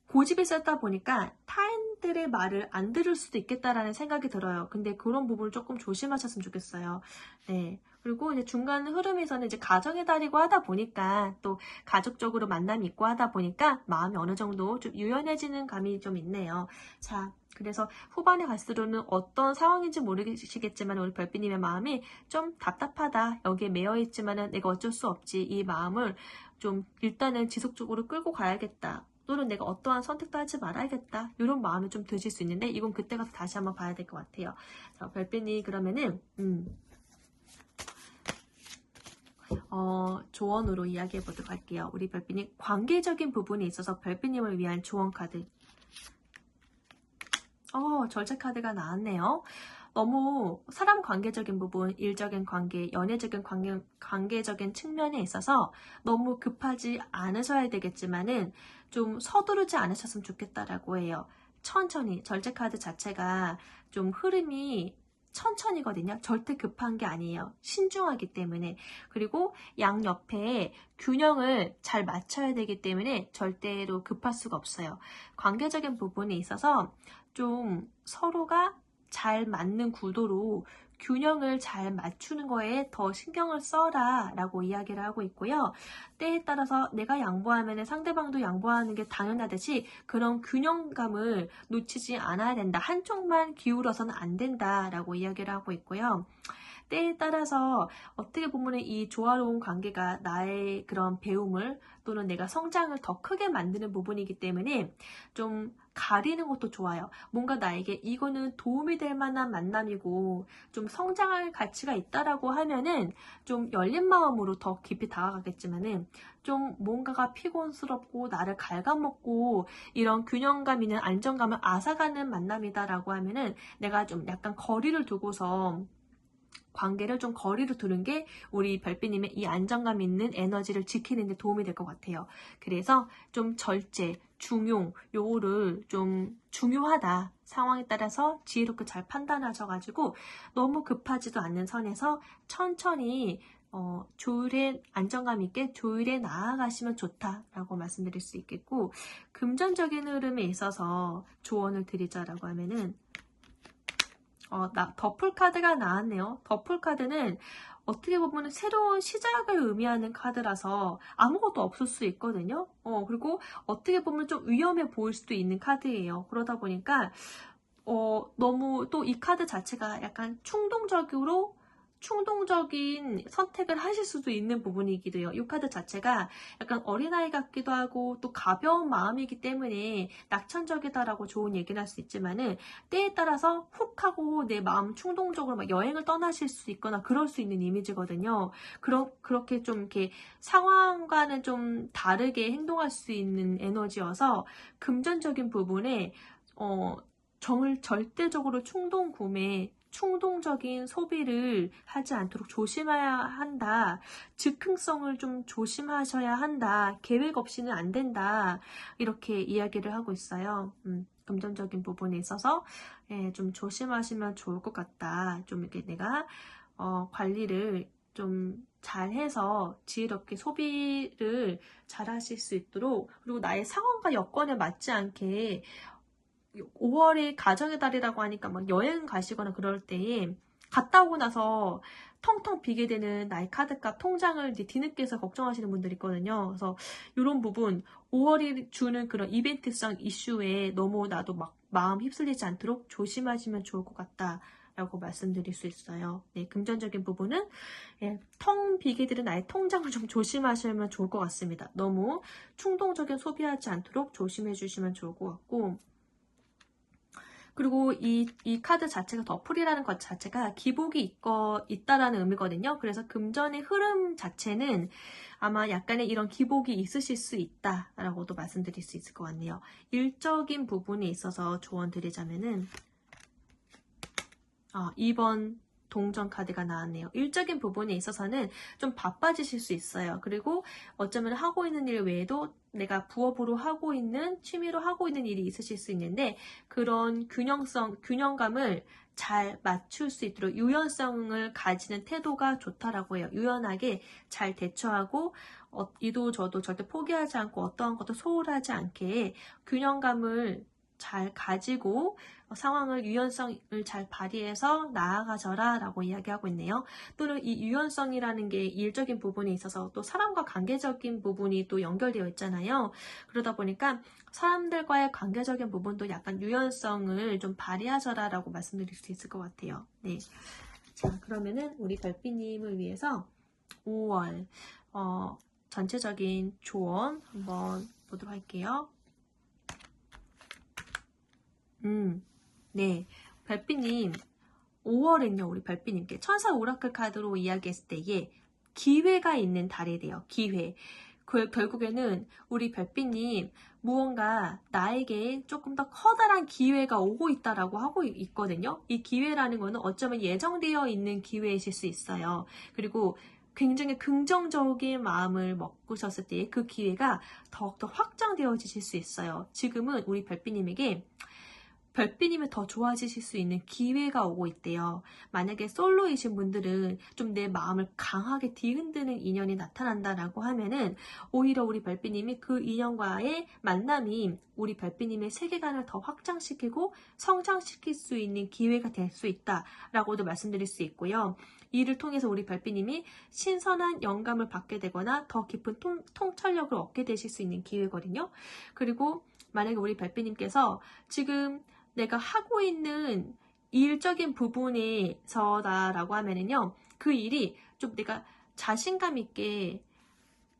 Speaker 1: 고집이 세다 보니까 타인들의 말을 안 들을 수도 있겠다라는 생각이 들어요. 근데 그런 부분을 조금 조심하셨으면 좋겠어요. 네. 그리고 이제 중간 흐름에서는 이제 가정의 달이고 하다 보니까 또 가족적으로 만남이 있고 하다 보니까 마음이 어느 정도 좀 유연해지는 감이 좀 있네요. 자, 그래서 후반에 갈수록은 어떤 상황인지 모르시겠지만 우리 별빛님의 마음이 좀 답답하다. 여기에 매여 있지만은 내가 어쩔 수 없지. 이 마음을 좀 일단은 지속적으로 끌고 가야겠다. 또는 내가 어떠한 선택도 하지 말아야겠다. 이런 마음이 좀 드실 수 있는데 이건 그때 가서 다시 한번 봐야 될 것 같아요. 자, 별빛님 그러면은 조언으로 이야기해 보도록 할게요. 우리 별빛님 관계적인 부분에 있어서 별빛님을 위한 조언 카드. 절제 카드가 나왔네요. 너무 사람 관계적인 부분, 일적인 관계, 연애적인 관계적인 측면에 있어서 너무 급하지 않으셔야 되겠지만은 좀 서두르지 않으셨으면 좋겠다라고 해요. 천천히, 절제 카드 자체가 좀 흐름이 천천히거든요. 절대 급한 게 아니에요. 신중하기 때문에. 그리고 양옆에 균형을 잘 맞춰야 되기 때문에 절대로 급할 수가 없어요. 관계적인 부분에 있어서 좀 서로가 잘 맞는 구도로 균형을 잘 맞추는 거에 더 신경을 써라 라고 이야기를 하고 있고요. 때에 따라서 내가 양보하면 상대방도 양보하는 게 당연하듯이 그런 균형감을 놓치지 않아야 된다. 한쪽만 기울어서는 안 된다 라고 이야기를 하고 있고요. 때에 따라서 어떻게 보면 이 조화로운 관계가 나의 그런 배움을 또는 내가 성장을 더 크게 만드는 부분이기 때문에 좀 가리는 것도 좋아요. 뭔가 나에게 이거는 도움이 될 만한 만남이고 좀 성장할 가치가 있다라고 하면은 좀 열린 마음으로 더 깊이 다가가겠지만은 좀 뭔가가 피곤스럽고 나를 갉아먹고 이런 균형감 있는 안정감을 앗아가는 만남이다라고 하면은 내가 좀 약간 거리를 두고서 관계를 좀 거리로 두는 게 우리 별빛님의 이 안정감 있는 에너지를 지키는 데 도움이 될 것 같아요. 그래서 좀 절제, 중용, 요거를 좀 중요하다. 상황에 따라서 지혜롭게 잘 판단하셔가지고 너무 급하지도 않는 선에서 천천히 조율해 안정감 있게 조율해 나아가시면 좋다라고 말씀드릴 수 있겠고, 금전적인 흐름에 있어서 조언을 드리자라고 하면은 더풀 카드가 나왔네요. 더풀 카드는 어떻게 보면 새로운 시작을 의미하는 카드라서 아무것도 없을 수 있거든요. 그리고 어떻게 보면 좀 위험해 보일 수도 있는 카드예요. 그러다 보니까 너무 또 이 카드 자체가 약간 충동적인 선택을 하실 수도 있는 부분이기도 해요. 이 카드 자체가 약간 어린아이 같기도 하고 또 가벼운 마음이기 때문에 낙천적이다라고 좋은 얘기를 할 수 있지만은 때에 따라서 훅 하고 내 마음 충동적으로 막 여행을 떠나실 수 있거나 그럴 수 있는 이미지거든요. 그렇게 좀 이렇게 상황과는 좀 다르게 행동할 수 있는 에너지여서 금전적인 부분에 정을 절대적으로 충동 구매, 충동적인 소비를 하지 않도록 조심해야 한다. 즉흥성을 좀 조심하셔야 한다. 계획 없이는 안 된다. 이렇게 이야기를 하고 있어요. 금전적인 부분에 있어서 좀 조심하시면 좋을 것 같다. 좀 이렇게 내가 관리를 좀 잘해서 지혜롭게 소비를 잘 하실 수 있도록, 그리고 나의 상황과 여건에 맞지 않게 5월이 가정의 달이라고 하니까 막 여행 가시거나 그럴 때에 갔다 오고 나서 텅텅 비게 되는 나의 카드값 통장을 이제 뒤늦게서 걱정하시는 분들이 있거든요. 그래서 이런 부분 5월이 주는 그런 이벤트성 이슈에 너무 나도 막 마음 휩쓸리지 않도록 조심하시면 좋을 것 같다 라고 말씀드릴 수 있어요. 네, 금전적인 부분은 텅 비게 되는 나의 통장을 좀 조심하시면 좋을 것 같습니다. 너무 충동적인 소비하지 않도록 조심해 주시면 좋을 것 같고, 그리고 이 카드 자체가 더풀이라는 것 자체가 기복이 있다라는 의미거든요. 그래서 금전의 흐름 자체는 아마 약간의 이런 기복이 있으실 수 있다라고도 말씀드릴 수 있을 것 같네요. 일적인 부분에 있어서 조언 드리자면은 2번 동전 카드가 나왔네요. 일적인 부분에 있어서는 좀 바빠지실 수 있어요. 그리고 어쩌면 하고 있는 일 외에도 내가 부업으로 하고 있는, 취미로 하고 있는 일이 있으실 수 있는데, 그런 균형감을 잘 맞출 수 있도록 유연성을 가지는 태도가 좋다라고 해요. 유연하게 잘 대처하고 이도 저도 절대 포기하지 않고 어떠한 것도 소홀하지 않게 균형감을 잘 가지고 상황을, 유연성을 잘 발휘해서 나아가져라 라고 이야기하고 있네요. 또는 이 유연성이라는 게 일적인 부분에 있어서 또 사람과 관계적인 부분이 또 연결되어 있잖아요. 그러다 보니까 사람들과의 관계적인 부분도 약간 유연성을 좀 발휘하셔라 라고 말씀드릴 수 있을 것 같아요. 네. 자, 그러면은 우리 별빛님을 위해서 5월 전체적인 조언 한번 보도록 할게요. 네, 별빛님 5월은요 우리 별빛님께 천사 오라클 카드로 이야기했을 때에 기회가 있는 달이 돼요. 기회. 결국에는 우리 별빛님 무언가 나에게 조금 더 커다란 기회가 오고 있다라고 하고 있거든요. 이 기회라는 거는 어쩌면 예정되어 있는 기회이실 수 있어요. 그리고 굉장히 긍정적인 마음을 먹으셨을 때 그 기회가 더욱더 확장되어지실 수 있어요. 지금은 우리 별빛님에게 별빛님이 더 좋아지실 수 있는 기회가 오고 있대요. 만약에 솔로이신 분들은 좀 내 마음을 강하게 뒤흔드는 인연이 나타난다라고 하면은 오히려 우리 별빛님이 그 인연과의 만남이 우리 별빛님의 세계관을 더 확장시키고 성장시킬 수 있는 기회가 될 수 있다라고도 말씀드릴 수 있고요. 이를 통해서 우리 별빛님이 신선한 영감을 받게 되거나 더 깊은 통찰력을 얻게 되실 수 있는 기회거든요. 그리고 만약에 우리 별빛님께서 지금 내가 하고 있는 일적인 부분에서다라고 하면은요, 그 일이 좀 내가 자신감 있게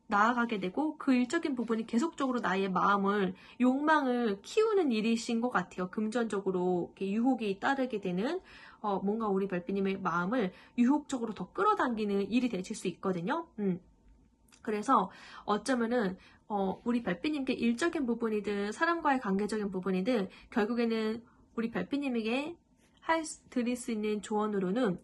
Speaker 1: 나아가게 되고 그 일적인 부분이 계속적으로 나의 마음을 욕망을 키우는 일이신 것 같아요. 금전적으로 이렇게 유혹이 따르게 되는 뭔가 우리 별빛님의 마음을 유혹적으로 더 끌어당기는 일이 되실 수 있거든요. 그래서 어쩌면은 우리 별빛님께 일적인 부분이든 사람과의 관계적인 부분이든 결국에는 우리 별빛님에게 드릴 수 있는 조언으로는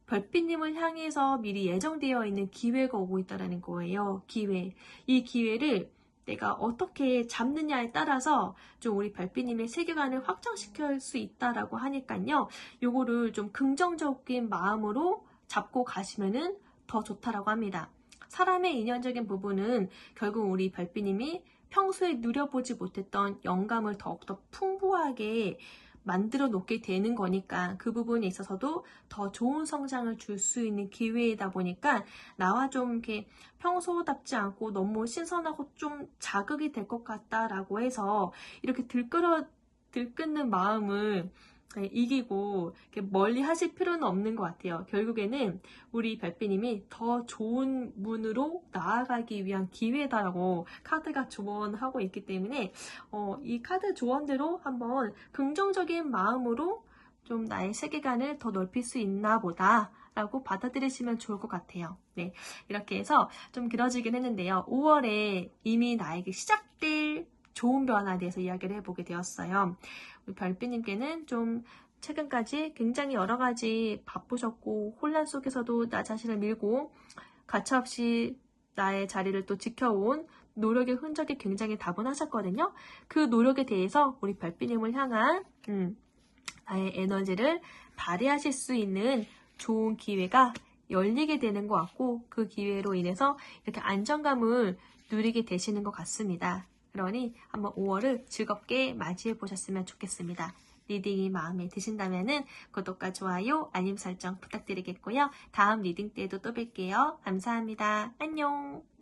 Speaker 1: 별빛님을 향해서 미리 예정되어 있는 기회가 오고 있다는 거예요. 기회. 이 기회를 내가 어떻게 잡느냐에 따라서 좀 우리 별빛님의 세계관을 확장시킬 수 있다라고 하니까요. 요거를 좀 긍정적인 마음으로 잡고 가시면은 더 좋다라고 합니다. 사람의 인연적인 부분은 결국 우리 별빛님이 평소에 누려보지 못했던 영감을 더욱더 풍부하게 만들어 놓게 되는 거니까 그 부분에 있어서도 더 좋은 성장을 줄 수 있는 기회이다 보니까 나와 좀 이렇게 평소답지 않고 너무 신선하고 좀 자극이 될 것 같다라고 해서 이렇게 들끓는 마음을 이기고 멀리 하실 필요는 없는 것 같아요. 결국에는 우리 별빛님이 더 좋은 문으로 나아가기 위한 기회다라고 카드가 조언하고 있기 때문에 이 카드 조언대로 한번 긍정적인 마음으로 좀 나의 세계관을 더 넓힐 수 있나 보다 라고 받아들이시면 좋을 것 같아요. 네, 이렇게 해서 좀 길어지긴 했는데요. 5월에 이미 나에게 시작될 좋은 변화에 대해서 이야기를 해보게 되었어요. 우리 별빛님께는 좀 최근까지 굉장히 여러 가지 바쁘셨고 혼란 속에서도 나 자신을 밀고 가차없이 나의 자리를 또 지켜온 노력의 흔적이 굉장히 다분하셨거든요. 그 노력에 대해서 우리 별빛님을 향한 나의 에너지를 발휘하실 수 있는 좋은 기회가 열리게 되는 것 같고 그 기회로 인해서 이렇게 안정감을 누리게 되시는 것 같습니다. 그러니 한번 5월을 즐겁게 맞이해 보셨으면 좋겠습니다. 리딩이 마음에 드신다면 구독과 좋아요, 알림 설정 부탁드리겠고요. 다음 리딩 때도 또 뵐게요. 감사합니다. 안녕.